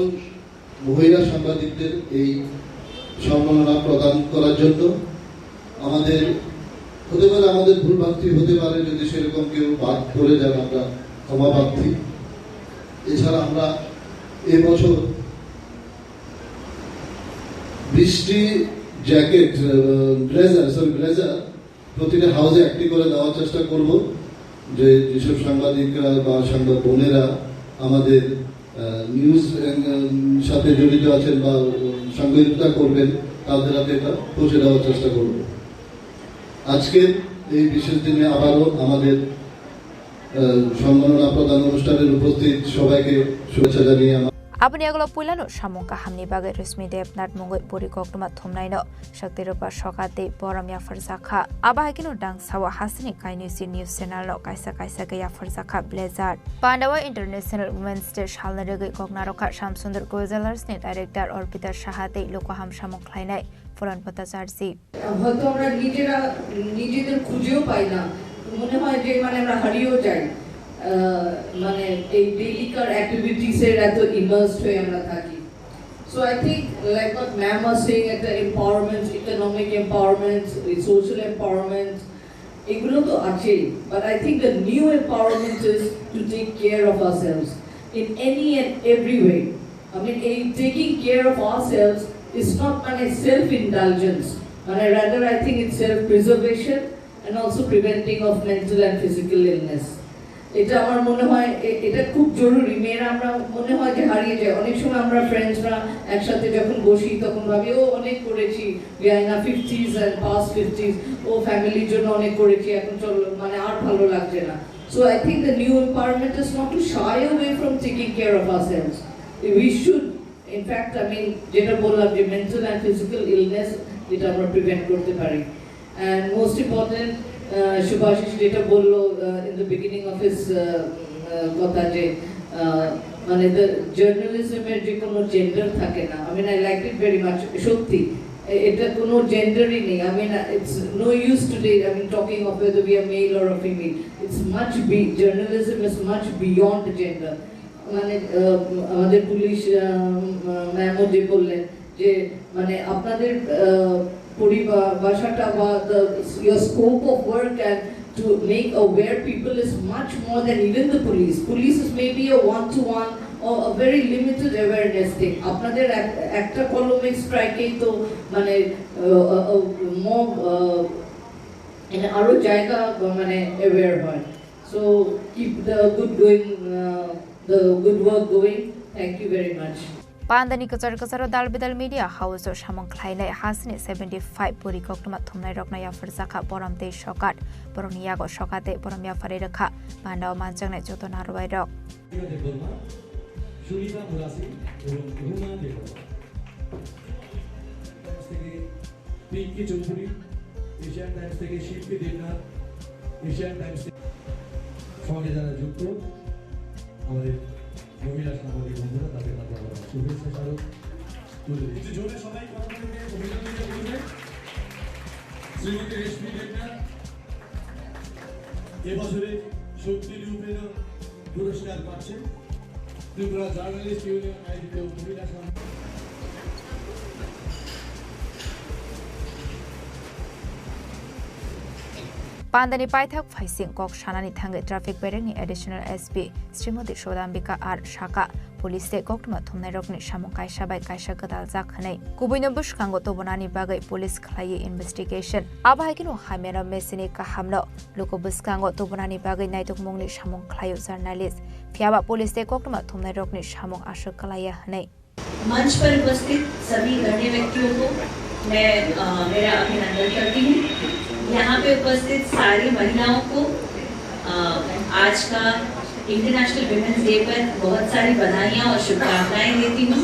S3: মহিলা সাংবাদিকদের এই সম্মাননা প্রদান করার জন্য। আমাদের হতে পারে আমাদের ভুল ভ্রান্তি হতে পারে, যদি সেরকম কেউ বাদ করে যান আমরা ক্ষমা প্রার্থী। এছাড়া আমরা এবছর বৃষ্টি জ্যাকেট ব্লেজার প্রতিটা হাউসে একটি করে দেওয়ার চেষ্টা করব, যেসব সাংবাদিকরা বা সাংবাদিক বোনেরা আমাদের নিউজ সাথে জড়িত আছেন বা সাংবাদিকতা করবেন, তাদের হাতে এটা পৌঁছে দেওয়ার চেষ্টা করব। আজকের এই বিশেষ দিনে আবারও আমাদের সম্মাননা প্রদান অনুষ্ঠানের উপস্থিত সবাইকে শুভেচ্ছা জানিয়ে
S14: Abani aglo puilano samung kahamni bagai resmi depnat mungoi puri koktuma thumnaino shakti rupa shokate boramya farzakha abahakino dang sawa hasini kainisi news channel no kaisa gaya farzakha blizzard Pandawa International Women's Day shalna regai koknaroka Shamsundar Gozelers ni director Orpita Shahate lokoham samung khlainai foran pata charsi
S4: হয়তো আমরা নিজেদের খুঁজেও পাই না, মনে হয় যে মানে আমরা হারিয়েও যাই, মানে এই ডেইলিকার অ্যাক্টিভিটিসের এত ইমার্সড হয়ে আমরা থাকি। So I think like what ma'am was saying, একটা empowerment, economic empowerment, social empowerment, এগুলো তো আছেই, but I think the new empowerment is to take care of ourselves in any and every way. I mean এই taking care of ourselves is not মানে সেলফ ইন্ডালজেন্স, মানে rather I think it's self preservation and also preventing of mental and physical illness. এটা আমার মনে হয় এটা খুব জরুরি। মেয়েরা আমরা মনে হয় যে হারিয়ে যায়, অনেক সময় আমরা ফ্রেন্ডসরা একসাথে যখন বসি তখন ভাবি ও অনেক করেছি, বিয়াইনা 50s and past 50s, ও ফ্যামিলির জন্য অনেক করেছি, এখন চলো মানে আর ভালো লাগছে না। So I think the new empowerment is not to shy away from taking care of ourselves. We should in fact আমি যেটা বললাম যে মেন্টাল অ্যান্ড ফিজিক্যাল ইলনেস যেটা আমরা প্রিভেন্ট করতে পারি। অ্যান্ড মোস্ট ইম্পর্টেন্ট Subhashish যেটা বললো in the beginning of his কথা যে মানে the journalism-এর যে কোনো জেন্ডার থাকে না। I mean I liked it very much. সত্যি এটা কোনো জেন্ডারই নেই। I mean it's no use today I mean talking of whether we are male or a female. It's much journalism is much beyond gender. মানে আমাদের পুলিশ ম্যামও যে বললেন যে মানে আপনাদের পরিভাষাটা বা your scope of work and to make aware people is much more than even the police. Police is maybe a one-to-one or a very limited awareness thing. আপনাদের একটা কলমে স্ট্রাইকেই তো মানে আরো জায়গা মানে aware হয়। So keep the good work going. Thank you very much.
S14: Pandani kachar dal bedal media house o samong khlainai hasni 75 puri koktuma thumnai roknaya farzakha boramte shokat boroniya go shokate boromya fare rakha Pandawa manjangnai joto narwai rok Shulita Murasi এবং রুমান দেববর্মা থেকে পিঙ্কি চৌধুরী এশিয়ান টাইমস থেকে শিল্পী দেবনাথ এশিয়ান টাইমস সঙ্গে যারা যুক্ত আমাদের মহিলা সাংবাদিক বন্ধুরা তাদের কাছে আমরা শুভেচ্ছা স্মারক তুলে দিচ্ছি। কিছু জোরে সবাই কথা বলবে, অভিনন্দন করবে। শ্রীমতী রেশমি দেবনাথ এবছরে শক্তি রূপেণ পুরস্কার পাচ্ছেন। ত্রিপুরা জার্নালিস্ট ইউনিয়ন আয়োজিত মহিলা Pandani Paithak Faising Kok Shanani Thangai Traffic Berengi Additional SP Srimati Shodambika R Shaka Police Koktuma Thumnai Rokni Samung Kaisa bai Kaisa Gadal Zakhanai Kubuino Bushkango Tobonani Bagai Police Khlai Investigation Abahikino Hamera Mesini Kahamno Loko Buskango Tobonani Bagai Naitok Mungni Samung Khlayo Journalist Fiaba Police Koktuma Thumnai Rokni Samung Ashok Kalaya Hanai
S22: मंच पर उपस्थित सभी गण्य व्यक्तियों को मैं मेरा अभिनंदन करती हूँ। यहाँ पे उपस्थित सारी महिलाओं को आज का इंटरनेशनल विमेंस डे पर बहुत सारी बधाइयाँ और शुभकामनाएं देती हूँ।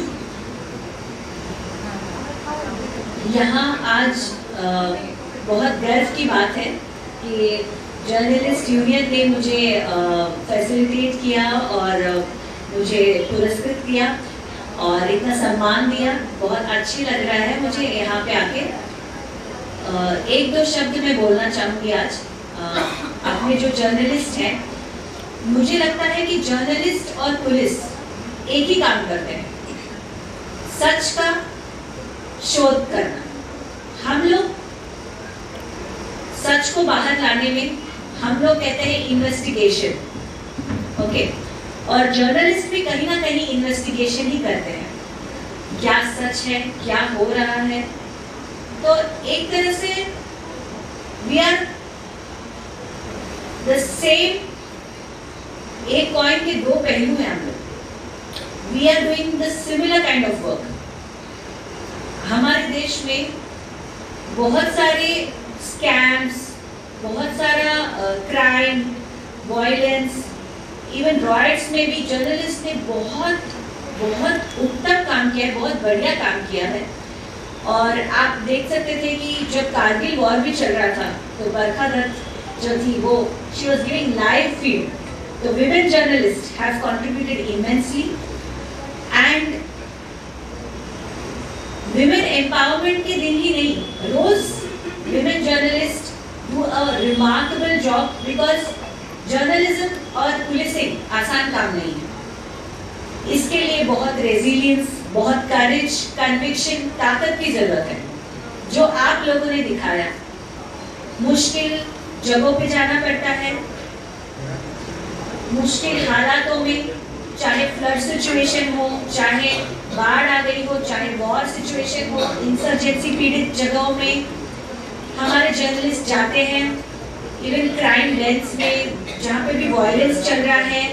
S22: यहाँ आज बहुत गर्व की बात है कि जर्नलिस्ट यूनियन ने मुझे फैसिलिटेट किया और मुझे पुरस्कृत किया और इतना सम्मान दिया। बहुत अच्छी लग रहा है मुझे यहाँ पे आके। एक दो शब्द मैं बोलना चाहूँगी आज अपने जो जर्नलिस्ट हैं। मुझे लगता है कि जर्नलिस्ट और पुलिस एक ही काम करते हैं, सच का शोध करना। हम लोग सच को बाहर लाने में हम लोग कहते हैं इन्वेस्टिगेशन, ओके, और जर्नलिस्ट भी कहीं ना कहीं इन्वेस्टिगेशन ही करते हैं, क्या सच है, क्या हो रहा है। तो एक तरह से वी आर द सेम, एक कॉइन के दो पहलू हैं हम लोग। We are doing the similar kind of work. हमारे देश में बहुत सारे स्कैम्स, बहुत सारा क्राइम, वायलेंस, इवन रॉयट्स में भी जर्नलिस्ट ने बहुत बहुत उत्तम काम किया है, बहुत बढ़िया काम किया है। और आप देख सकते थे कि जब कारगिल वॉर भी चल रहा था तो बरखा दत्त जो थी वो she was giving live feed. तो women journalist have contributed immensely and women empowerment के दिन ही नहीं, रोज women journalist do a remarkable job because journalism और पुलिसिंग आसान काम नहीं है। इसके लिए बहुत रेजिलियंस, बहुत करेज, कन्विक्शन, ताकत की जरूरत है जो आप लोगों ने दिखाया। मुश्किल जगहों पे जाना पड़ता है, मुश्किल हालातों में, चाहे फ्लड सिचुएशन हो, चाहे बाढ़ आ गई हो, चाहे वॉर सिचुएशन हो, इंसर्जेंसी पीड़ित जगहों में हमारे जर्नलिस्ट जाते हैं। इवन क्राइम डेथ्स में जहाँ पे भी वायलेंस चल रहा है,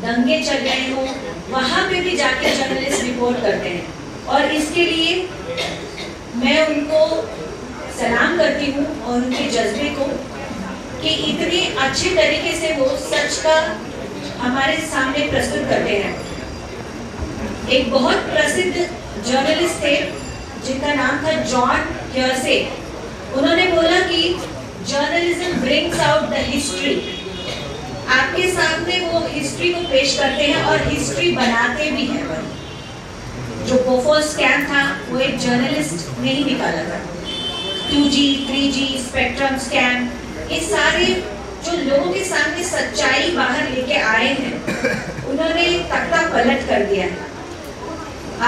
S22: दंगे चल रहे हो, वहाँ पे भी जाके जर्नलिस्ट रिपोर्ट करते हैं। और इसके लिए मैं उनको सलाम करती हूँ और उनके जज्बे को कि इतने अच्छे तरीके से वो सच का हमारे सामने प्रस्तुत करते हैं। एक बहुत प्रसिद्ध जर्नलिस्ट थे जिनका नाम था जॉन ह्योसे। उन्होंने बोला कि journalism brings out the history. आपके सामने वो हिस्ट्री को पेश करते हैं और हिस्ट्री बनाते भी हैं। जो बोफोर्स स्कैम था वो एक जर्नलिस्ट ने ही निकाला था। 2G, 3G, स्पेक्ट्रम स्कैम, ये सारे जो लोगों के सामने सच्चाई बाहर लेके आए हैं, उन्होंने तख्ता पलट कर दिया है।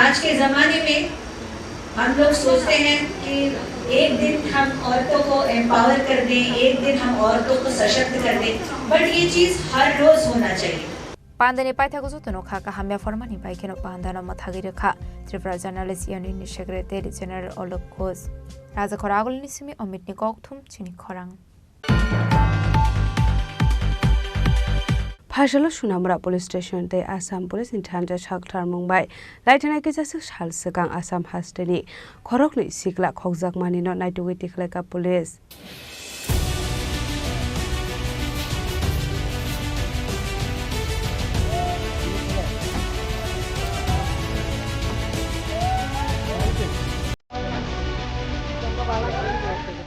S22: आज के जमाने में हम लोग सोचते हैं कि एक दिन हम औरतों को एम्पावर कर दें, एक दिन हम औरतों को सशक्त कर दें, बट ये चीज हर रोज होना चाहिए।
S14: Pandani Paitagozo Tonoka, Hamia Formani Paikino Pandana Matagiraka, Tripura Journalist Union Secretary General Olokos, Raza Koragol Nisimi Omitnikoktum, Chini Khorang.
S13: Pajalo Shunamura Police Station, they Assam Police in Tanja Shaktar Mumbai, Lighten Akisa Halsagang Assam Hastani, Korokli Sikla Kozak Mani not night to wait like a police.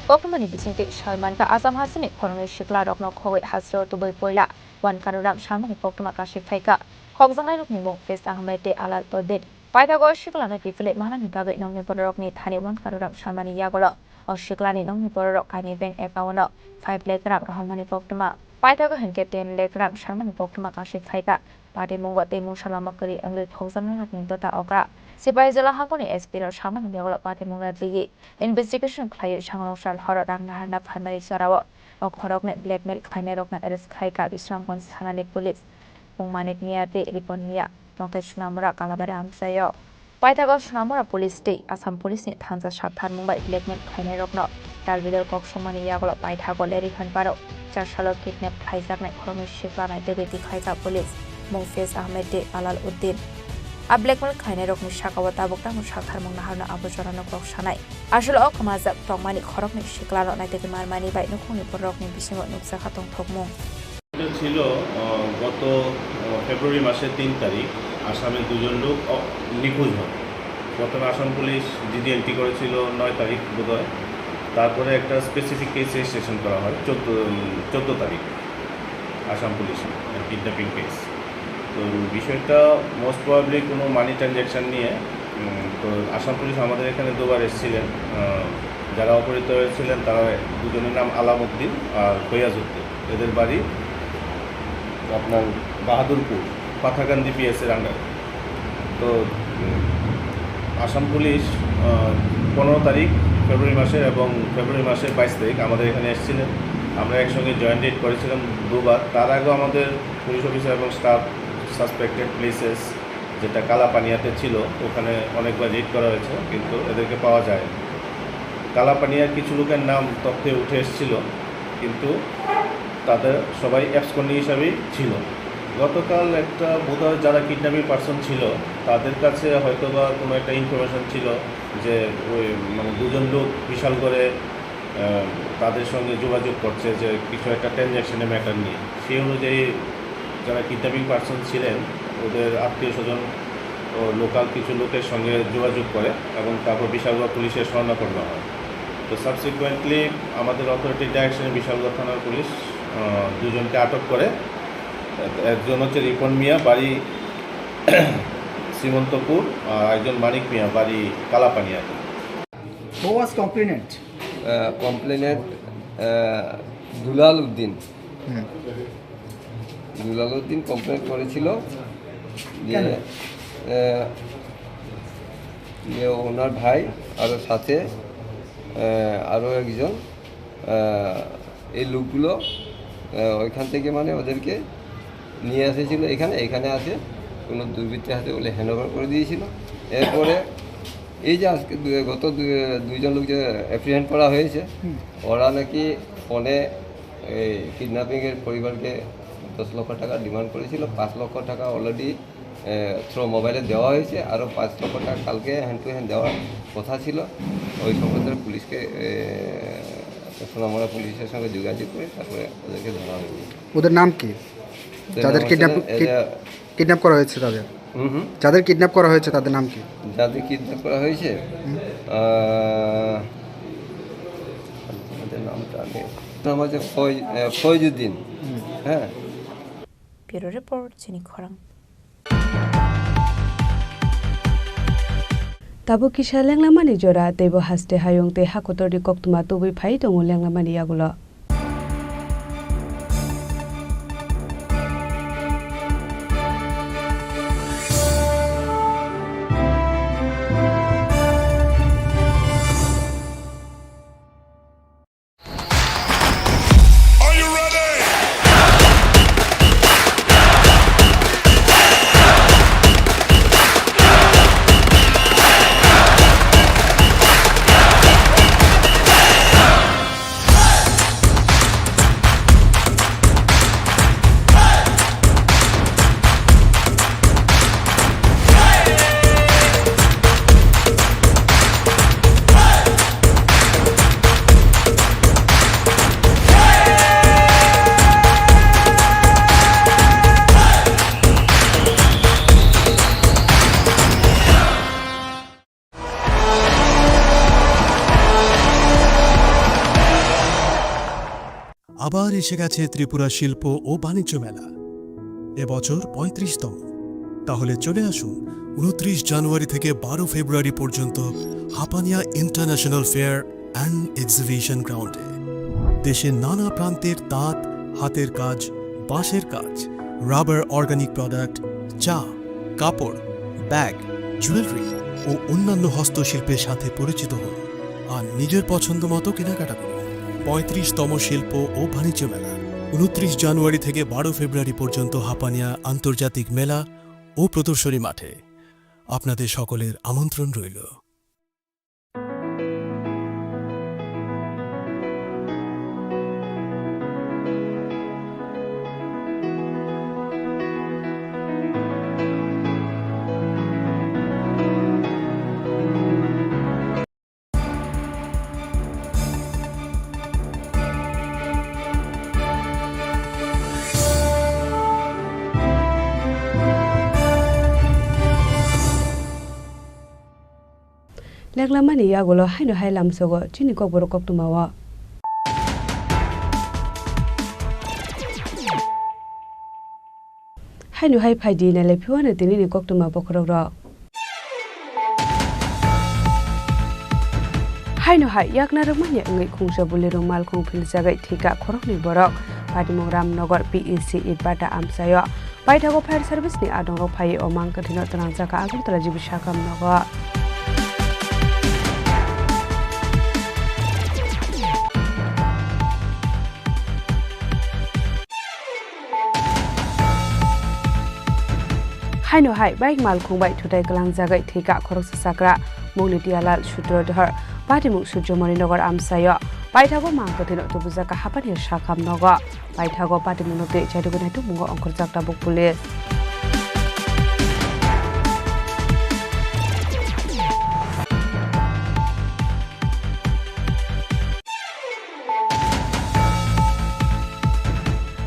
S14: Kokborok Bisinte Shalman ka Assam Hasani Korone Shikla Rokno Kowe Hasro to Boypola, one Kanuram Shalman Kokborok Kashi Faika, Kokzanai Nimo, Face Ahmete Alal Poded. Paitago Shiklana Tifle Mahan Gabe Nomi Borok ni Tani one Kanuram Shalmani Yagolo, or Shiklani Nomi Borok Kani Ben Ekawono, 5 Legram Rahmani Pokma. Paitago and Captain Legram Shalman Pokma Kashi Faika, Pati Mungo Demu Shalamakari and the Kosan Dota Okra. Sipaizala Hakoni Espiro Shaman Yolo Pati Munga Investigation Clay Shango Shal Horror Nahana Primary Sarawa, or Koroknet Black Milk Kanerokna Eres Kaika, Islam Hanalik Police, Mumanik Nia de Liponia, Nokesh Namura Calabaram Sayo. Paitagos Namura Police Day, Assam Police in Tanza Shatan Mumbai Black Milk Kanerokno, Dalvidal Koksumani Yago, Paitago Lady Hanbaro, Chashalo Kidnap Kaizaknet Kromish Shifana Deputy Kaika Police, Mufis Ahmed de Alal Uddin. A black milk Kanerok Mushakawata Bokta Mushakar Munahana Abujarano Kokshanai. I shall all come as a Tomani Korok Shiklano Night Marmani by Nukuni Borok Nibisimo Nuksakatong Tokmo.
S2: এটা ছিল গত ফেব্রুয়ারি মাসের 3 তারিখ আসামে দুজন লোক নিখোঁজ হয়। প্রথমে আসাম পুলিশ জিডি এন্ট্রি করেছিল 9 তারিখ বোধহয়, তারপরে একটা স্পেসিফিক কেস রেজিস্ট্রেশন করা হয় 14 তারিখ আসাম পুলিশ কিডন্যাপিং কেস। তো বিষয়টা মোস্ট প্রবাবলি কোনো মানি ট্রানজ্যাকশান নিয়ে। তো আসাম পুলিশ আমাদের এখানে দুবার এসেছিলেন। যারা অপহৃত হয়েছিলেন তারা দুজনের নাম আলামউদ্দিন আর ফৈয়াজউদ্দিন। এদের বাড়ি আপনার বাহাদুরপুর পাথাকান্দি পিএসের আন্ডারে। তো আসাম পুলিশ 15 তারিখ ফেব্রুয়ারি মাসের এবং ফেব্রুয়ারি মাসের 22 তারিখ আমাদের এখানে এসেছিলেন। আমরা একসঙ্গে জয়েন্ট রেড করেছিলাম দুবার। তার আগেও আমাদের পুলিশ অফিসার এবং স্টাফ সাসপেক্টেড প্লেসেস যেটা কালাপানিয়াতে ছিল ওখানে অনেকবার রেড করা হয়েছে, কিন্তু এদেরকে পাওয়া যায়। কালাপানিয়ার কিছু লোকের নাম তথ্যে উঠে এসেছিল, কিন্তু তাদের সবাই অ্যাবসকন্ডিং হিসাবেই ছিল। গতকাল একটা বোধহয় যারা কিডন্যাপিং পার্সন ছিল তাদের কাছে হয়তো বা কোনো একটা ইনফরমেশন ছিল যে ওই মানে দুজন লোক বিশাল করে তাদের সঙ্গে যোগাযোগ করছে যে কিছু একটা ট্রানজ্যাকশনের ম্যাটার নিয়ে। সেই অনুযায়ী যারা কিডন্যাপিং পার্সন ছিলেন ওদের আত্মীয় স্বজন ও লোকাল কিছু লোকের সঙ্গে যোগাযোগ করে এবং তারপর বিশালগড় পুলিশের শরণাপন্ন হয়। তো সাবসিকুয়েন্টলি আমাদের অথরিটির ডাইরেকশনে বিশালগড় থানার পুলিশ দুজনকে আটক করে। একজন হচ্ছে রিপন মিয়া, বাড়ি শ্রীমন্তপুর, আর একজন মানিক মিয়া, বাড়ি Kalapania.
S6: Who was complainant?
S23: Complainant Dulal Uddin. Dulal Uddin complain করেছিল যে ওনার ভাই আর সাথে আরও একজন এই লোকগুলো ওইখান থেকে মানে ওদেরকে নিয়ে এসেছিল এখানে আসে কোনো দুর্বৃত্তের হাতে বলে হ্যান্ড ওভার করে দিয়েছিল। এরপরে এই যে আজকে গত দুইজন লোক যে অ্যাপ্রিহেন্ড করা হয়েছে, ওরা নাকি ফোনে এই কিডন্যাপিংয়ের পরিবারকে 10 লক্ষ টাকা ডিমান্ড করেছিল। 5 লক্ষ টাকা অলরেডি থ্রো মোবাইলে দেওয়া হয়েছে, আরও 5 লক্ষ টাকা কালকে হ্যান্ড টু হ্যান্ড দেওয়ার কথা ছিল। ওই সম্প্রদায়ের পুলিশকে সোনামুড়া পুলিশের সঙ্গে যোগাযোগ করে তারপরে ওদেরকে ধরা হয়েছে।
S6: ওদের নাম কি? যাদের কিডন্যাপ করা হয়েছে যাদের কিডন্যাপ করা হয়েছে তাদের নাম কি?
S23: যাদের কিডন্যাপ করা হয়েছে তাদের নামটা নাম হচ্ছে ফয়জুদ্দিন। হ্যাঁ।
S14: ব্যুরো রিপোর্ট চিনি খরাং।
S13: Tabu kisah lenglamani jora tebo haste hayong te hakotor di koktuma tubui phai tongo lenglamani yagulo.
S24: আবার এসে গেছে ত্রিপুরা শিল্প ও বাণিজ্য মেলা, এবছর 35তম। তাহলে চলে আসুন 29 জানুয়ারি থেকে 12 ফেব্রুয়ারি পর্যন্ত Hapania international fair and exhibition গ্রাউন্ডে। দেশের নানা প্রান্তের তাঁত, হাতের কাজ, বাঁশের কাজ, রাবার অর্গানিক প্রোডাক্ট, চা, কাপড়, ব্যাগ, জুয়েলারি ও অন্যান্য হস্তশিল্পের সাথে পরিচিত হন আর নিজের পছন্দ মতো কেনাকাটা করুন। 35তম শিল্প ও বাণিজ্য মেলা 29 জানুয়ারি থেকে 12 ফেব্রুয়ারি পর্যন্ত হাপানিয়া আন্তর্জাতিক মেলা ও প্রদর্শনী মাঠে। আপনাদের সকলের আমন্ত্রণ রইল।
S13: Leglamani Yagolo Haino Highlam Sogo, Chini Kokborok Tumawa. Haino High Padi Nelepuan at the Nini Koktuma Bokorok. Haino High Yakna Romania Ungi Kungsha Bulero Malkong Pilzaga Tika Korokni Borok, Padimoram Nogor PEC Idbata Amsayo, Paitago Fire Service ni Adongo Pai or Mankatino Tranzaka Agutra Jibishakam Nogo. Haino High Bike Malkong by Today Glanzaga Tika Korok Sakra, Munitialal Shudro her. Patimu Sujomori Nogor Amsayo, Paitago Mankotino to Buzaka Hapani Shakam Nogo, Paitago Patimu de Chadugunetu Mungo on Kurzakta Book Police.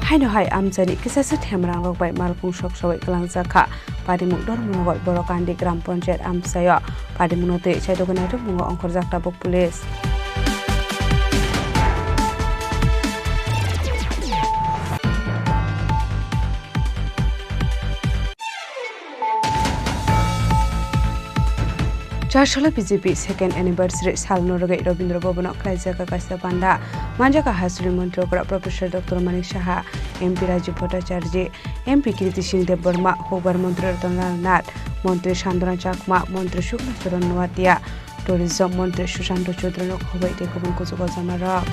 S13: Haino High Amzani Kisasut Hamrang by Malpung Shok Show Glanzaka, Patimu Dormo Borokandi Grand Ponjet Amsayo, Patimu de Chadugunetu Mungo on Kurzakta Book Police. Charshala BJP second anniversary Salnoraga Robindra Bobano Klaizaka Kasapanda, Manjaka Hasri Montokra Professor Dr. Manik Shaha, MP Rajiv Bhattacharya, MP Kirti Singh Dev Burma, Hobar Mantri Ratan Nat, Mantri Chandra Chakma, Mantri Shukla Charan Noatia, Tourism Mantri Shushanto Chodronok Hobai Tekobun Kusuko Samara.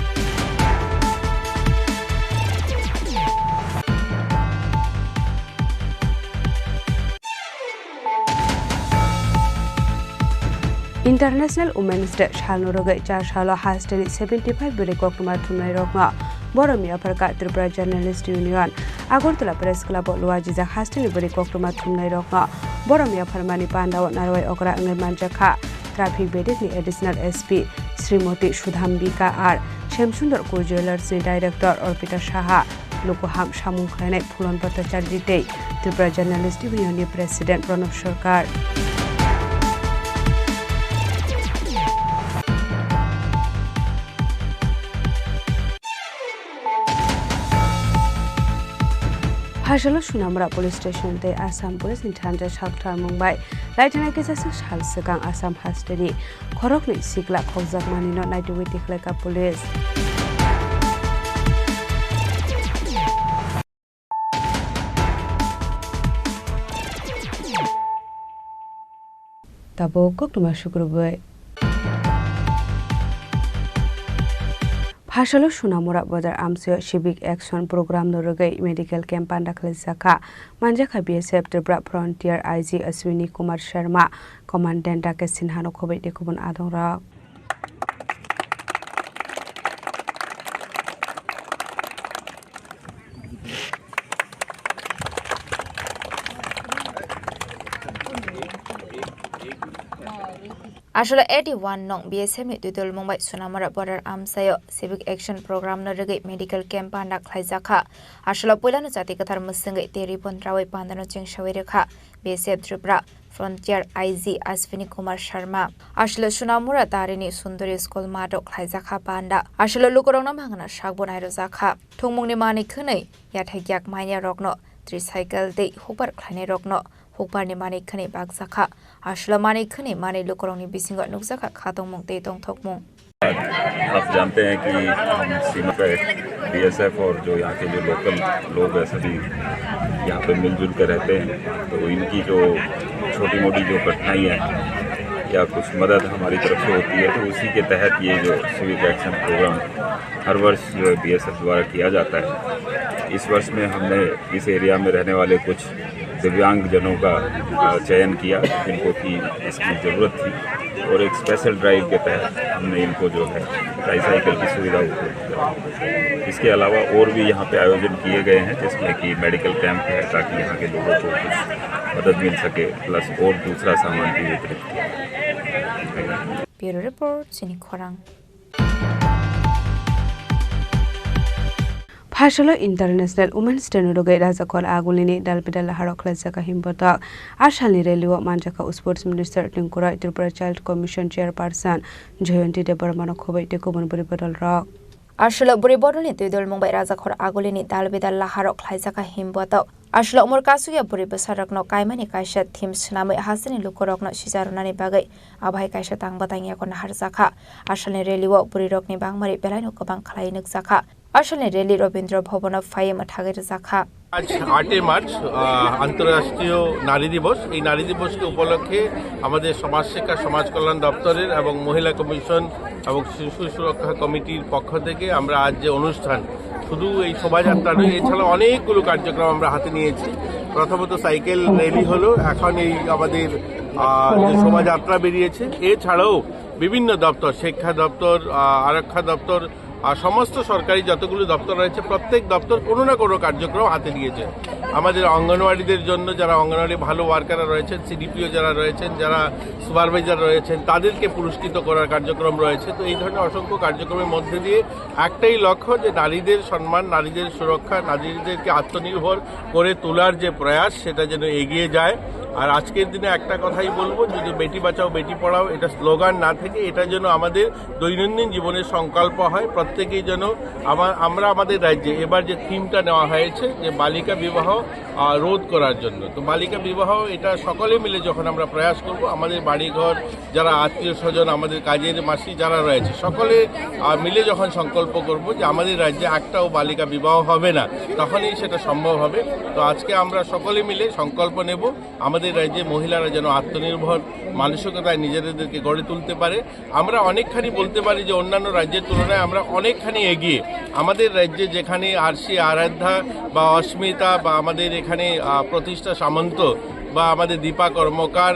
S13: International Women's Day Shalnoraga Chashalo Hasteli 75 Birikokuma Tunai Rokma, Boromia Parka Tripura Journalist Union, Agortula Press Club Luajiza Hasteli Birikokuma Tunai Rokma, Boromia Parmani Panda Narway Okra Manjaka, Traffic Bedini Additional SP, Srimoti Shudhambika R, Shemsundar Ko Jewelers Director Orpita Shaha, Lokoham Shamu Khane Pulon Bhattacharya, Tripura Journalist Union President Pranab Sarkar. Hashalo Shunamra Police Station de Assam Police in Tanja Shaktar Mumbai, Lieutenant Kisas Halsekang Assam Hasteni, Korokni Sikla Kozak Manino Night Witik Police. Tabo Koktuma Shukruboy. Hashalo Shunamura Badar Amsio Civic Action Program Norugai Medical Camp Andakalizaka Manjaka BSF Tripura Frontier IG Aswini Kumar Sharma Commandant Dake Sinhano Kobe Dekubun Adora.
S14: Ashula 81 nong BSM Tudul Mumbai Sunamara Border Amsayo Civic Action Program Norgate Medical Camp Panda Klaizaka Ashula Pulano Zatikatar Musinga Teri Pontrawe Pandano Ching Shawerika BSF Tripura Frontier IG Aswini Kumar Sharma Ashula Sunamura Tarini Sundari School Mado Klaizaka Panda Ashula Lukorona Mangana Shagbon Irozaka Tungmuni Mani Kune Yatagyak Mania Rogno Tricycle Day Hooper Kleine Rogno Hooper ni Mani Kane Bagzaka Ashla Mani Kane Mani Lukoroni Bisinga Nukzaka Katong Mong Tetong Tokmong.
S1: आप जानते हैं कि हम सीमा पे बीएसएफ और जो यहाँ के जो लोकल लोग हैं सभी यहाँ पे मिलजुल कर रहते हैं तो इनकी जो छोटी मोटी जो कठिनाई है या कुछ मदद हमारी तरफ से होती है तो उसी के तहत ये जो सिविक एक्शन प्रोग्राम हर वर्ष जो है बीएसएफ द्वारा किया जाता है। इस वर्ष में हमने इस एरिया में रहने वाले कुछ दिव्यांग जनों का चयन किया जिनको कि इसकी ज़रूरत थी और एक स्पेशल ड्राइव के तहत हमने इनको जो है ट्राईसाइकिल की सुविधा उपलब्ध कराई। इसके अलावा और भी यहाँ पे आयोजन किए गए हैं जिसमें कि मेडिकल कैंप है ताकि यहाँ के लोगों को कुछ मदद मिल सके प्लस और दूसरा सामान भी वितरित किया।
S14: ब्यूरो रिपोर्ट चिनी खोरांग।
S13: Phashalo International Women's Day nurogai rajakor agulini dalbidal harok lajaka himbotak ashalni reliwo manjaka sports minister Chini Khorang Tripura Child Commission chairperson Jayanti Debarmano khobai te komon buri badal rok Ashla buri bodoni tuidol mumbai rajakor agulini dalbidal harok lajaka himbotak Ashla umur kasuya buri besarakno kaimani kaisha tim snamai hasini lukorokno sijarunani bagai abai kaisha tangbatangya kon harjaka ashalni reliwo buri rokni bangmari belaino kobang khlai nukjaka আসলে রেলি রবীন্দ্র ভবন ফাইম ঠাগের জাখা
S2: আজ 8 মার্চ আন্তর্জাতিক নারী দিবস এই নারী দিবসকে উপলক্ষে আমাদের সমাজ শিক্ষা সমাজ কল্যাণ দপ্তরের এবং মহিলা কমিশন এবং শিশু সুরক্ষা কমিটির পক্ষ থেকে আমরা আজ যে অনুষ্ঠান শুধু এই শোভাযাত্রা নয় এছাড়া অনেকগুলো কার্যক্রম আমরা হাতে নিয়েছি প্রথমত সাইকেল র্যালি হলো এখন এই আমাদের যে শোভাযাত্রা বেরিয়েছে এছাড়াও বিভিন্ন দপ্তর শিক্ষা দপ্তর আরক্ষা দপ্তর আর সমস্ত সরকারি যতগুলো দপ্তর রয়েছে প্রত্যেক দপ্তর কোনো না কোনো কার্যক্রম হাতে নিয়েছে আমাদের অঙ্গনওয়াড়িদের জন্য যারা অঙ্গনওয়াড়ি ভালো ওয়ার্কাররা রয়েছেন সিডিপিও যারা রয়েছেন যারা সুপারভাইজার রয়েছেন তাদেরকে পুরস্কৃত করার কার্যক্রম রয়েছে তো এই ধরনের অসংখ্য কার্যক্রমের মধ্যে দিয়ে একটাই লক্ষ্য যে নারীদের সম্মান নারীদের সুরক্ষা নারীদেরকে আত্মনির্ভর করে তোলার যে প্রয়াস সেটা যেন এগিয়ে যায় আর আজকের দিনে একটা কথাই বলবো যদি বেটি বাঁচাও বেটি পড়াও এটা স্লোগান না থেকে এটা যেন আমাদের দৈনন্দিন জীবনের সংকল্প হয় প্রত্যেকেই যেন আমরা আমাদের রাজ্যে এবার যে থিমটা নেওয়া হয়েছে যে বালিকা বিবাহ রোধ করার জন্য তো বালিকা বিবাহ এটা সকলে মিলে যখন আমরা প্রয়াস করব আমাদের বাড়িঘর যারা আত্মীয় স্বজন আমাদের কাজের মাসি যারা রয়েছে সকলে মিলে যখন সংকল্প করব যে আমাদের রাজ্যে একটাও বালিকা বিবাহ হবে না তখনই সেটা সম্ভব হবে তো আজকে আমরা সকলে মিলে সংকল্প নেব আমাদের রাজ্যে মহিলারা যেন আত্মনির্ভর মানসিকতায় নিজেদেরকে গড়ে তুলতে পারে আমরা অনেকখানি বলতে পারি যে অন্যান্য রাজ্যের তুলনায় আমরা অনেকখানি এগিয়ে আমাদের রাজ্যে যেখানে আরসি আরাধ্যা বা অস্মিতা বা আমাদের এখানে প্রতিষ্ঠা সামন্ত বা আমাদের দীপা কর্মকার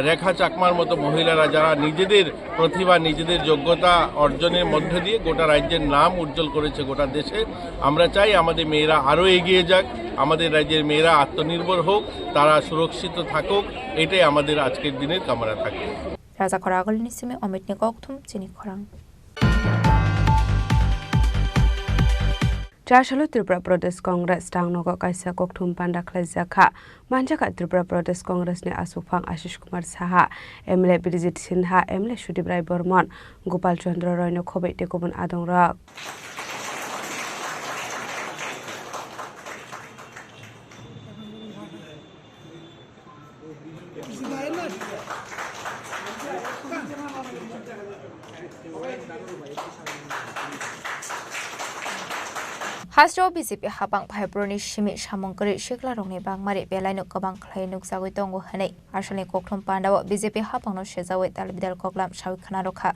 S2: রেখা চাকমার মতো মহিলারা যারা নিজেদের প্রতিভা নিজেদের যোগ্যতা অর্জনের মধ্যে দিয়ে গোটা রাজ্যের নাম উজ্জ্বল করেছে গোটা দেশে আমরা চাই আমাদের মেয়েরা আরও এগিয়ে যাক আমাদের রাজ্যের মেয়েরা আত্মনির্ভর হোক তারা সুরক্ষিত থাকুক এটাই আমাদের আজকের দিনের কামনা থাকে
S14: রাজা খরাগল নিসিমে অমিত নিকথুম চিনি খরাং
S13: Trashalo Tripura Pradesh Congress Tangnogo Kaisa Kokthum Panda Khlajaka Manjaka Tripura Pradesh Congress ne Asufang Ashish Kumar Saha MLA Bijit Sinha MLA Shudibrai Bormon Gopal Chandra Roy no khobai te kobon adongrak
S14: Hasro BJP habang Phabroni Shimi Shamongkari Shiklarongni bangmari belaino kabang khlai nukjagoi tongo hanai ashalni kokthom pandawo BJP habangno shejawoi talbidal koklam shawi khana rokha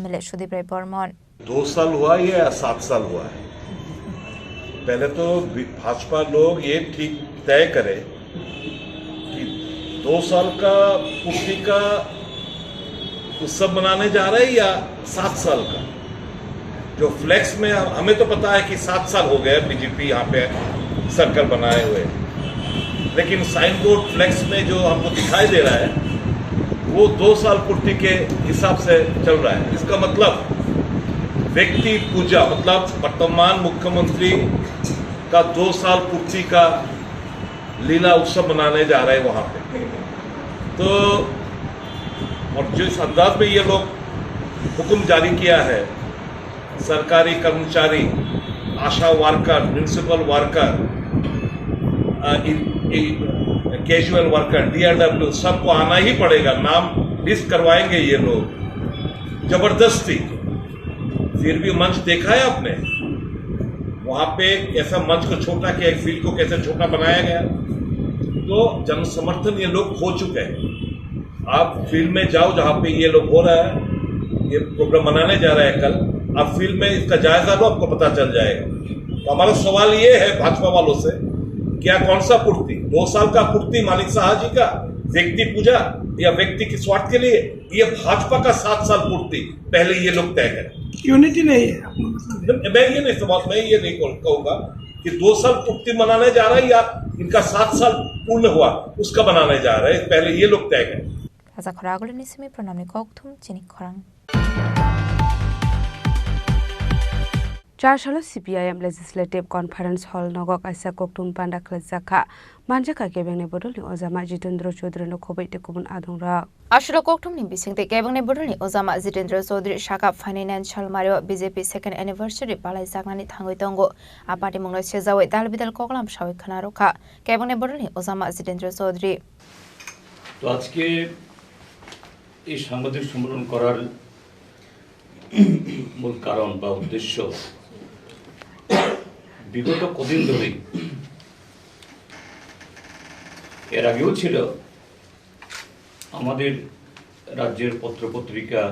S14: MLA Shudibrai Bormon
S5: 2 साल हुआ या 7 साल हुआ है पहले तो भाजपा लोग ये ठीक तय करे कि 2 साल का पूर्ति का उत्सव मनाने जा रहे हैं या 7 साल का जो फ्लेक्स में हमें तो पता है कि 7 साल हो गए बीजेपी यहाँ पे सर्कल बनाए हुए लेकिन साइन बोर्ड फ्लेक्स में जो हमको दिखाई दे रहा है वो 2 साल पूर्ति के हिसाब से चल रहा है इसका मतलब व्यक्ति पूजा मतलब वर्तमान मुख्यमंत्री का 2 साल पूर्ति का लीला उत्सव मनाने जा रहे हैं वहाँ पे तो और जिस अंदाज में ये लोग हुक्म जारी किया है सरकारी कर्मचारी Asha worker municipal worker casual worker DRW सबको आना ही पड़ेगा नाम लिस्ट करवाएंगे ये लोग जबरदस्ती फिर भी मंच देखा है आपने वहां पे ऐसा मंच को छोटा किया एक फील्ड को कैसे छोटा बनाया गया तो जन समर्थन ये लोग खो चुके हैं आप फील्ड में जाओ जहां पे ये लोग हो रहा है ये प्रोग्राम मनाने जा रहा है कल आप फील्ड में इसका जायजा लो आपको पता चल जाएगा तो हमारा सवाल ये है भाजपा वालों से क्या कौन सा पूर्ति 2 साल का पूर्ति मालिक साहा जी का व्यक्ति पूजा या व्यक्ति की स्वार्थ के लिए ये भाजपा का 7 साल पूर्ति पहले ये लोग तय करें
S7: यूनिटी नहीं है
S5: मैं ये नहीं कहूंगा कि 2 साल पूर्ति मनाने जा रहा है या इनका 7 साल पूर्ण हुआ उसका बनाने जा रहे हैं पहले ये लोग तय करें
S14: Raja Khorang Nisimi Pranamni Kokthum Chini Khorang
S13: চারশালো সিপিআইএম লেজিসলেটিভ কনফারেন্স হল নগক আইসা koktum panda khlajaka manjaka kebengni bodolni ojama Jitendra Chaudhary no khobaite kubun adungra
S14: আসলে koktumni bisingte kebengni bodolni ojama Jitendra Chaudhary shaka financial mario BJP second anniversary palai saknani thangoi tongo apati mungno sejawai dalbidal koklam shawai khana rokha kebengni bodolni ojama Jitendra Chaudhary
S7: তো আজকে এই সাংবাদিক সম্মেলন করার মূল কারণ বা উদ্দেশ্য বিগত কদিন ধরেই এর আগেও ছিল আমাদের রাজ্যের পত্রপত্রিকা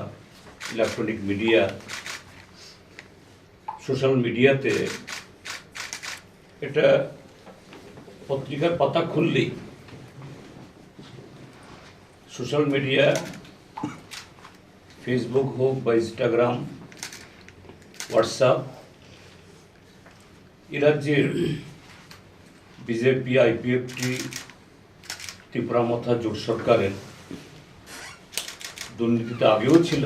S7: ইলেকট্রনিক মিডিয়া সোশ্যাল মিডিয়াতে এটা পত্রিকার পাতা খুললেই সোশ্যাল মিডিয়া ফেসবুক হোক বা ইনস্টাগ্রাম হোয়াটসঅ্যাপ এ রাজ্যের বিজেপি আইপিএফটি ত্রিপুরা মথা জোট সরকারের দুর্নীতিতে আগেও ছিল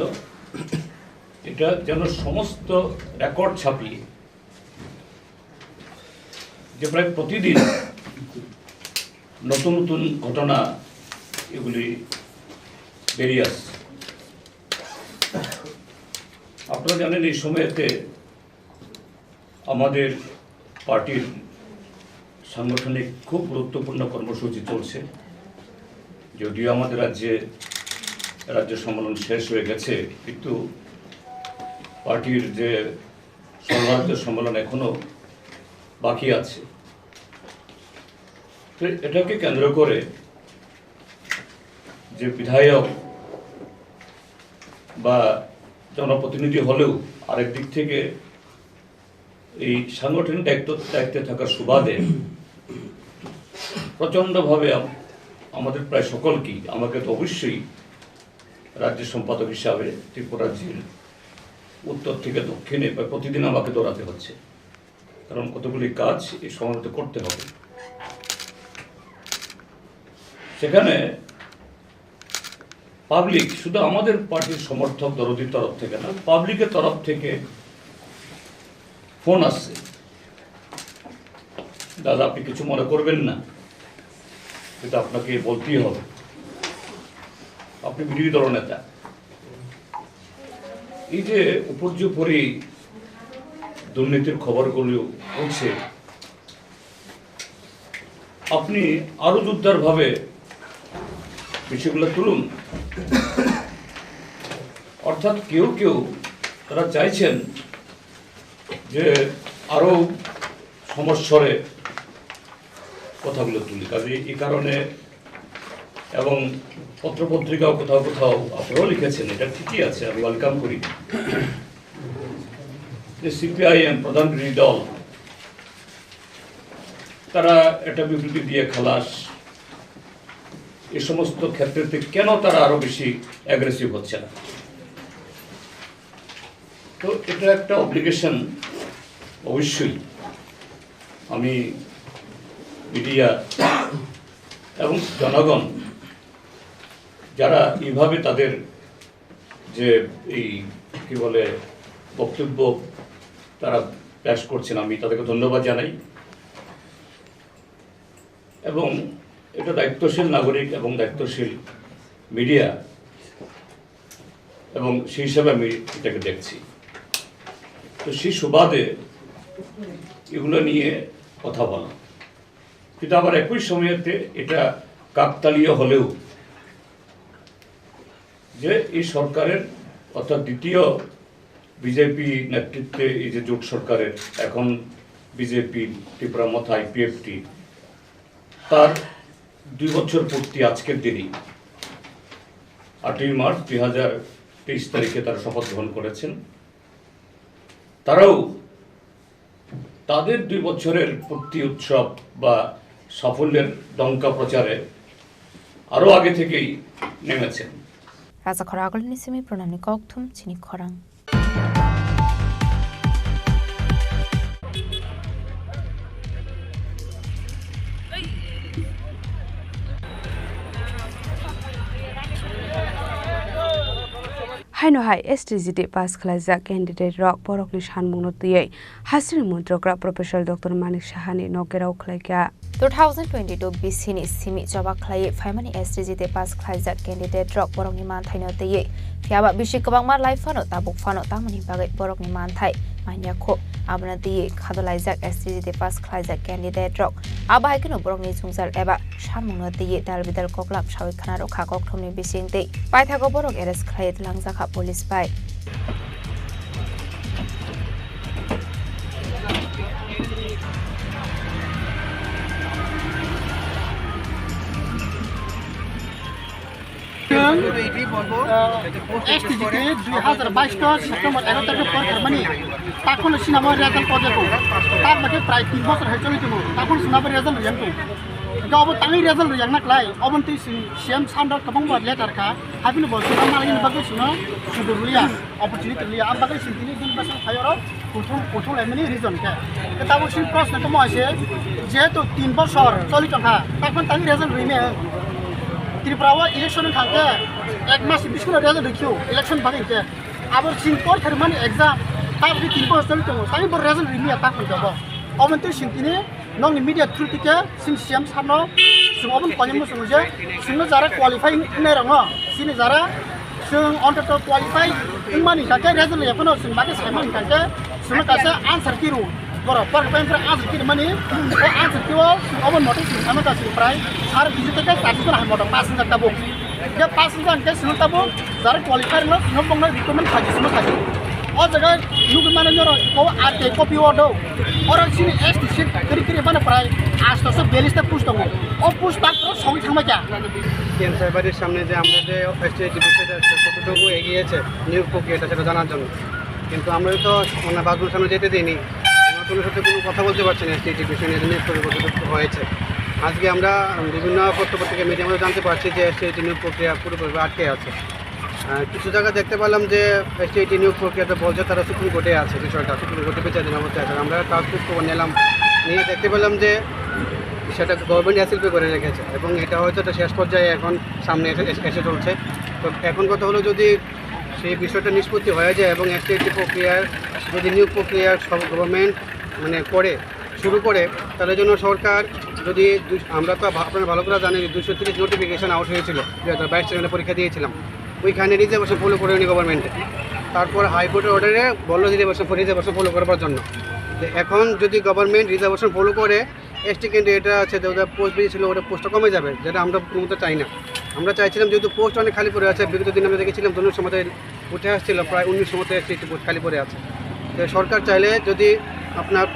S7: এটা যেন সমস্ত রেকর্ড ছাপিয়ে যে প্রায় প্রতিদিন নতুন নতুন ঘটনা এগুলি বেরিয়ে আসছে আপনারা জানেন এই সময়েতে আমাদের পার্টির সাংগঠনিক খুব গুরুত্বপূর্ণ কর্মসূচি চলছে যদিও আমাদের রাজ্য সম্মেলন শেষ হয়ে গেছে কিন্তু পার্টির যে সর্বরাজ্য সম্মেলন এখনো বাকি আছে তো এটাকে কেন্দ্র করে যে বিধায়ক বা জনপ্রতিনিধি হলেও আরেক দিক থেকে এই সাংগঠনিক দায়িত্বে থাকার সুবাদে প্রচণ্ডভাবে আমাদের প্রায় সকলকেই আমাকে তো অবশ্যই রাজ্য সম্পাদক হিসাবে ত্রিপুরা রাজ্যের উত্তর থেকে দক্ষিণে প্রায় প্রতিদিন আমাকে দৌড়াতে হচ্ছে কারণ কতগুলি কাজ এই সময়তে করতে হবে সেখানে পাবলিক শুধু আমাদের পার্টির সমর্থক দরদির তরফ থেকে না পাবলিকের তরফ থেকে ফোন আসছে দাদা আপনি কিছু মনে করবেন না এটা আপনাকে বলতেই হবে আপনি বিরোধী দল নেতা এই যে উপর্যুপরি দুর্নীতির খবরগুলো পৌঁছে আপনি আরো জোরদারভাবে বিষয়গুলো তুলুন অর্থাৎ কেউ কেউ তারা চাইছেন যে আরো সমস্যরে কথাগুলো তুলি কাজে এই কারণে এবং পত্রপত্রিকাও কোথাও কোথাও আপনারাও লিখেছেন এটা ঠিকই আছে আমি ওয়েলকাম করি যে সিপিআইএম প্রধান বিরোধী দল তারা একটা বিবৃতি দিয়ে খালাস এই সমস্ত ক্ষেত্রে কেন তারা আরো বেশি অ্যাগ্রেসিভ হচ্ছে না তো এটা একটা অব্লিগেশন অবশ্যই আমি মিডিয়া এবং জনগণ যারা এইভাবে তাদের যে এই কি বলে বক্তব্য তারা পেশ করছেন আমি তাদেরকে ধন্যবাদ জানাই এবং এটা দায়িত্বশীল নাগরিক এবং দায়িত্বশীল মিডিয়া এবং সেই হিসাবে আমি এটাকে দেখছি তো সেই সুবাদে এগুলো নিয়ে কথা বলা কিন্তু আবার একই সময়তে এটা কাকতালীয় হলেও যে এই সরকারের অর্থাৎ দ্বিতীয় বিজেপি নেতৃত্বে এই যে জোট সরকারের এখন বিজেপি ত্রিপুরা মথা আইপিএফটি তার 2 বছর পূর্তি আজকের দিনই 8ই মার্চ 2023 তারিখে তারা শপথ গ্রহণ করেছেন তারাও তাদের 2 বছরের পূর্তি উৎসব বা সাফল্যের ডঙ্কা প্রচারে আরো আগে থেকেই নেমেছেন
S14: রাজা খরাগল নিসিমি প্রণামী koktum Chini Khorang
S13: haino hai STGT pass khlaijak candidate rok borokni sanmungno tiyei hasri mantrakra Professor Dr. Manik Sahani nogerau khlaika
S14: 2022 BC-ni simi joba khlai faimani STGT pass khlaijak candidate rok borokni manthaino tiyei thiaba bisi kwbangma laifano tabuk fano tamani bagai borokni manthai maniakho abna tiyei khadolaijak STGT pass khlaijak candidate rok abahaikino borokni jungjar eba sanmungno tiyei dalbidal koklap sawi khana rokha kokthomni bisingtei paithago borok arrest khlai langjakha police bai
S21: STGT 2022 September 11 তারিখে পরীক্ষা মানে তখন সিনেমার রেজাল্ট পর্যন্ত তার মধ্যে প্রায় 3 বছর হয়ে চলেছিল তখন সিনেমার রেজাল্ট রিয়াংতো गाव तांगै रेजल्ट रियां नाक्लाय अबन्ति सीएम सान्डर कबंग बा लेटर का हाबिन बसु मालायनि बागै सुनो सुदुरलिया अपॉर्चुनिटी लिया आम बागै सिन्थिनि दिन बस थायरो कोथो लायमनि रिजन के ताबो सिन प्रश्न तो मासे जेहेतु 3 बছর चलि टका तखन तांगै रेजल्ट रिमे त्रिपुरावा इलेक्शन थांके एक मास बिस्कुल रेजल्ट रखियो इलेक्शन बागै के आबर सिन पर थरमान एग्जाम ताबि 3 बছর चलि टको तांगै बर रेजल्ट रिमे तखन जाबो अबन्ति सिन्थिनि नों मीडिया थ्रू टिके सिं सीएम सानो जों अबन पानिमु जोंजे जोंनो जारा क्वालिफाइं ने रङ सिनि जारा जों अन्टट क्वालिफाइ मानि थाके रेजल्ट यापनो जों बाके साइमन थाके जोंनो कासे आन्सर किरु बर पर पेंटर आन्सर किर मानि ओ आन्सर किव अबन नोटिस सानो कासे प्राय आर बिजिटके कासिन हामदो पासिन जाताबो जे पासिन जान के जों ताबो जारा क्वालिफाइ न जों बंग रिकमेन्ड खाजि जों खाजि ओ जगह नुगु माने नरो को आरके कपि ओडो और सिनि एसटी सीट करि माने प्राय 842 টা পোস্ট দङ ও পোস্ট মাত্র সঙ্গে থামা যা
S8: সিএম সাহেবের সামনে যে আমরা যে এসটি বিষয়টা কতটুকু এগিয়েছে নিয়োগ প্রক্রিয়াটা সেটা জানার জন্য কিন্তু আমরা তো ওনা বাজুর সামনে যেতে দিইনি নতুন সাথে কোনো কথা বলতে পারছি না এসটি বিষয় নিয়ে নিয়োগ কতটুকু হয়েছে আজকে আমরা বিভিন্ন পত্রপত্রিকা মিডিয়াতে জানতে পারছি যে এসটি নিয়োগ প্রক্রিয়া পুরোপুরি আটকে আছে কিছু জায়গা দেখতে পেলাম যে এসটি নিয়োগ প্রক্রিয়াতে বলছে তারা সুপ্রিম কোর্টে আছে বিষয়টা সুপ্রিম কোর্টে বিচারাধীন অবস্থায় আছে আমরা তার খবর নিলাম নিয়ে দেখতে পেলাম যে সেটা গভর্নমেন্ট অ্যাসিল করে রেখেছে এবং এটা হয়তো এটা শেষ পর্যায়ে এখন সামনে এসে চলছে তো এখন কথা হলো যদি সেই বিষয়টা নিষ্পত্তি হয়ে যায় এবং এসটি প্রক্রিয়ার যদি নিয়োগ প্রক্রিয়া সব গভর্নমেন্ট মানে শুরু করে তাহলে জন্য সরকার যদি আমরা তো আপনারা ভালো করে জানেন 230 নোটিফিকেশন আউট হয়েছিল 2022 সালে পরীক্ষা দিয়েছিলাম ওইখানে রিজার্ভেশন ফলো করেনি গভর্নমেন্টে তারপর হাইকোর্টের অর্ডারে বললো রিজার্ভেশন ফলো করবার জন্য এখন যদি গভর্নমেন্ট রিজার্ভেশন ফলো করে এসটি ক্যান্ডিডেট আছে ওটা পোস্ট বেরিয়েছিল ওটা পোস্টটা কমে যাবে যেটা আমরা কোনো চাই না আমরা চাইছিলাম যেহেতু পোস্ট অনেক খালি পড়ে আছে বিগত দিন আমরা দেখেছিলাম ধনুর সময় উঠে আসছিল প্রায় 19 মতো এসটি পোস্ট খালি পড়ে আছে তো সরকার চাইলে যদি আপনার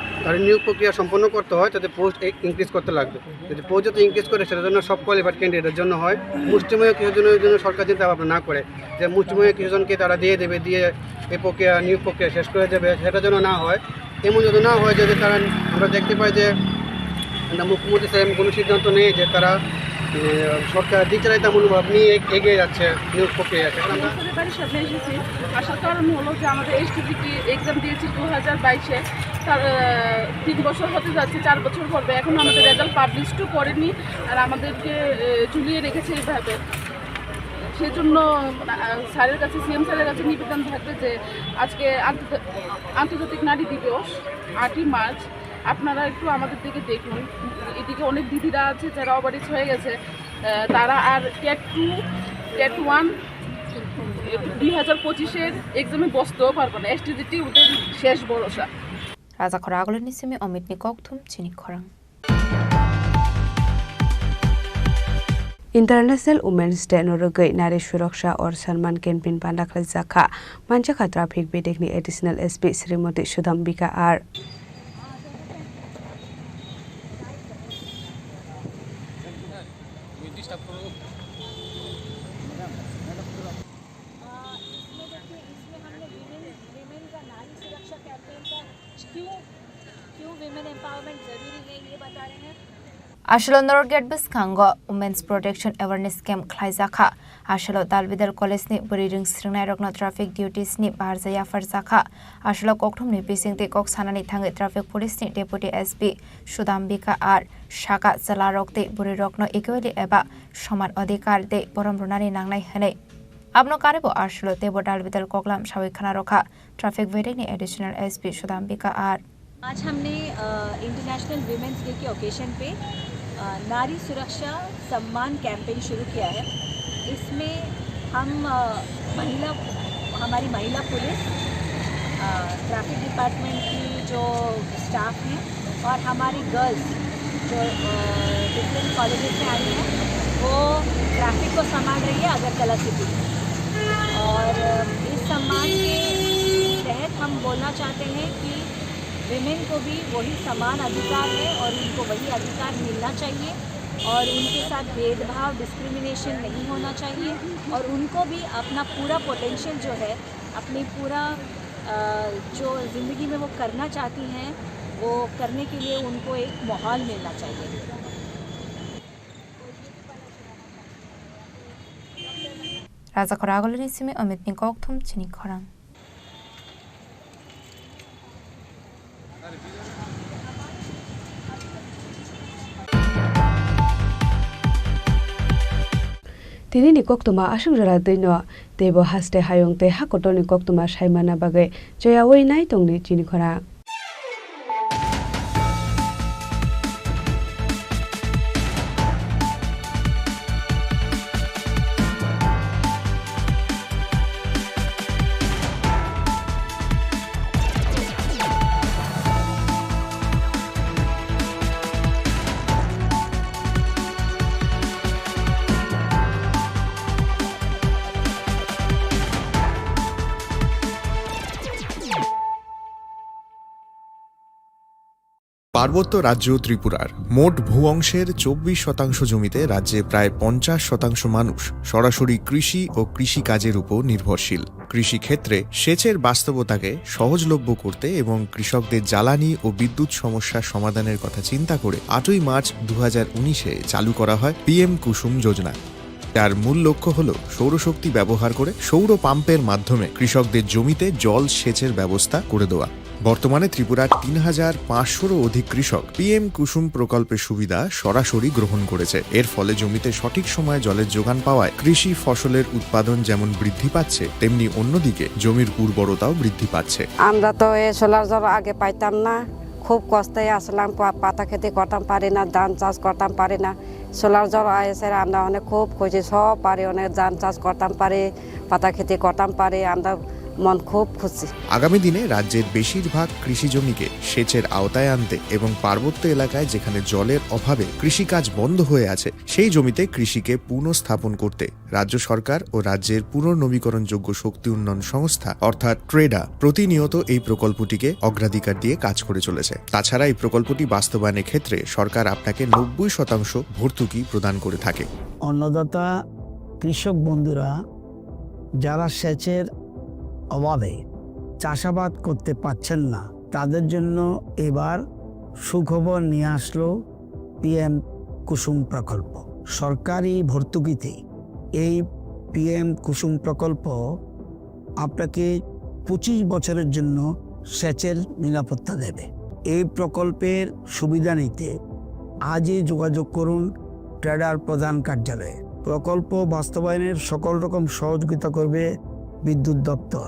S8: নিয়োগ প্রক্রিয়া সম্পন্ন করতে হয় তাতে পোস্ট ইনক্রিজ করতে লাগবে যদি পোস্ট যদি ইনক্রিজ করে সেটার জন্য সব কোয়ালিফাইড ক্যান্ডিডেটের জন্য হয় মুষ্টিমেয় কিছুজনের জন্য সরকার চিন্তা ভাবনা না করে যে মুষ্টিমেয় কিছুজনকে তারা দিয়ে এই প্রক্রিয়া নিয়োগ প্রক্রিয়া শেষ করে দেবে সেটা যেন না হয় এমন যদি না হয় যে তারা আমরা দেখতে পাই যে মুখ্যমন্ত্রী সাহেব কোনো সিদ্ধান্ত নেই যে তারা সরকার দ্বিচারিতা মনোভাব নিয়ে এগিয়ে যাচ্ছে নিয়োগ প্রক্রিয়া
S10: সামনে এসেছি আসার কারণ হলো যে আমাদের এসটিপিটি এক্সাম দিয়েছি 2022-এ তার 3 বছর হতে যাচ্ছে 4 বছর পরে এখন আমাদের রেজাল্ট পাবলিশও করেনি আর আমাদেরকে ঝুলিয়ে রেখেছে এইভাবে সেজন্য স্যারের কাছে সিএম স্যারের কাছে নিবেদন থাকবে যে আজকে আন্তর্জাতিক নারী দিবস 8ই মার্চ আপনারা একটু আমাদের দিকে দেখুন এদিকে অনেক দিদিরা আছে যারা অবারিশ হয়ে গেছে তারা আর টেট 1 2025-এর এক্সামে বসতেও পারবে না এসটিজিটি ওদের শেষ ভরসা
S14: রাজা খরা আগলের সিমে অমিত নিকথুম চিনি খরাং
S13: International Women's Day नोरगै नारी सुरक्षा और सम्मान कैंपेन पांडाखल जाखा मानजाखा ट्राफिक बेडेकनि additional SP Shrimati Sudambika R
S14: Ashalo Norget Biskango Women's Protection Awareness Camp Klaizaka Ashalo Dalbidal College ni Buring Srinai Rokna Traffic Duties ni Barzaya Farzaka Ashalo Koktum ni Pising te Kok Sanani Tangi Traffic Police ni Deputy SP Sudambika R Shaka Salarok te Burirokno Equally Eba Shoman Odikar de Borom Runani Nangnai Hane Abno karebo arshlo tebo dalbital koklam shawik khana rokha traffic waiting ने एडिशनल एसपी सुदाम्बिका आर।
S11: आज हमने इंटरनेशनल विमेंस डे के ओकेशन पे नारी सुरक्षा सम्मान कैंपेन शुरू किया है। इसमें हम हमारी महिला पुलिस, ट्रैफिक डिपार्टमेंट की जो स्टाफ हैं और हमारी गर्ल्स जो डिफरेंट कॉलेजेस में आई हैं वो ट्रैफिक को संभाल रही है अगरतला सिटी में। और इस सम्मान के तहत हम बोलना चाहते हैं कि विमेन को भी वही समान अधिकार है और उनको वही अधिकार मिलना चाहिए और उनके साथ भेदभाव डिस्क्रिमिनेशन नहीं होना चाहिए और उनको भी अपना पूरा पोटेंशियल जो है अपनी पूरा जो ज़िंदगी में वो करना चाहती हैं वो करने के लिए उनको एक माहौल मिलना चाहिए।
S14: राजा खरागोलनि सिमे अमित निकोक थुम चिनी खरांग। Tini ni koktuma asung jala dino tebo haste hayong te hakoto ni koktuma saimana bagai joya wei nai tongni Chini Khorang।
S9: পার্বত্য রাজ্য ত্রিপুরার মোট ভূ অংশের 24% জমিতে রাজ্যে প্রায় 50% মানুষ সরাসরি কৃষি ও কৃষিকাজের উপর নির্ভরশীল। কৃষিক্ষেত্রে সেচের বাস্তবতাকে সহজলভ্য করতে এবং কৃষকদের জ্বালানি ও বিদ্যুৎ সমস্যার সমাধানের কথা চিন্তা করে 8ই মার্চ 2019-এ চালু করা হয় PM কুসুম যোজনা। যার মূল লক্ষ্য হল সৌরশক্তি ব্যবহার করে সৌর পাম্পের মাধ্যমে কৃষকদের জমিতে জল সেচের ব্যবস্থা করে দেওয়া। বর্তমানে ত্রিপুরার 3500-রও অধিক কৃষক PM কুসুম প্রকল্পের সুবিধা সরাসরি গ্রহণ করেছে। এর ফলে জমিতে সঠিক সময়ে জলের যোগান পাওয়ায় কৃষি ফসলের উৎপাদন যেমন বৃদ্ধি পাচ্ছে তেমনি অন্যদিকে জমির উর্বরতাও বৃদ্ধি পাচ্ছে।
S12: আমরা তো এই সোলার জল আগে পাইতাম না, খুব কষ্টে আসলাম, পাতা খেতে করতাম পারি না, ধান চাষ করতাম পারি না। সোলার জল এসে আমরা অনেক খুব খুশি, সব পারি, অনেক ধান চাষ করতাম পারি, পাতা খেতে করতাম পারি, আমরা মন খুব খুশি।
S9: আগামী দিনে রাজ্যের বেশিরভাগ কৃষি জমিকে সেচের আওতায় আনতে এবং পার্বত্য এলাকায় যেখানে জলের অভাবে কৃষিকাজ বন্ধ হয়ে আছে সেই জমিতে কৃষিকে পুনঃস্থাপন করতে রাজ্য সরকার ও রাজ্যের পুনর্নবীকরণযোগ্য শক্তি উন্নয়ন সংস্থা অর্থাৎ ট্রেডা প্রতিনিয়ত এই প্রকল্পটিকে অগ্রাধিকার দিয়ে কাজ করে চলেছে। তাছাড়া এই প্রকল্পটি বাস্তবায়নের ক্ষেত্রে সরকার আপনাকে 90% ভর্তুকি প্রদান করে থাকে।
S15: অন্নদাতা কৃষক বন্ধুরা যারা সেচের অভাবে চাষাবাদ করতে পারছেন না তাদের জন্য এবার সুখবর নিয়ে আসলো PM কুসুম প্রকল্প। সরকারি ভর্তুকিতে এই PM কুসুম প্রকল্প আপনাকে 25 বছরের জন্য সেচের নিরাপত্তা দেবে। এই প্রকল্পের সুবিধা নিতে আজই যোগাযোগ করুন ট্রেডার প্রধান কার্যালয়ে। প্রকল্প বাস্তবায়নের সকল রকম সহযোগিতা করবে বিদ্যুৎ দপ্তর।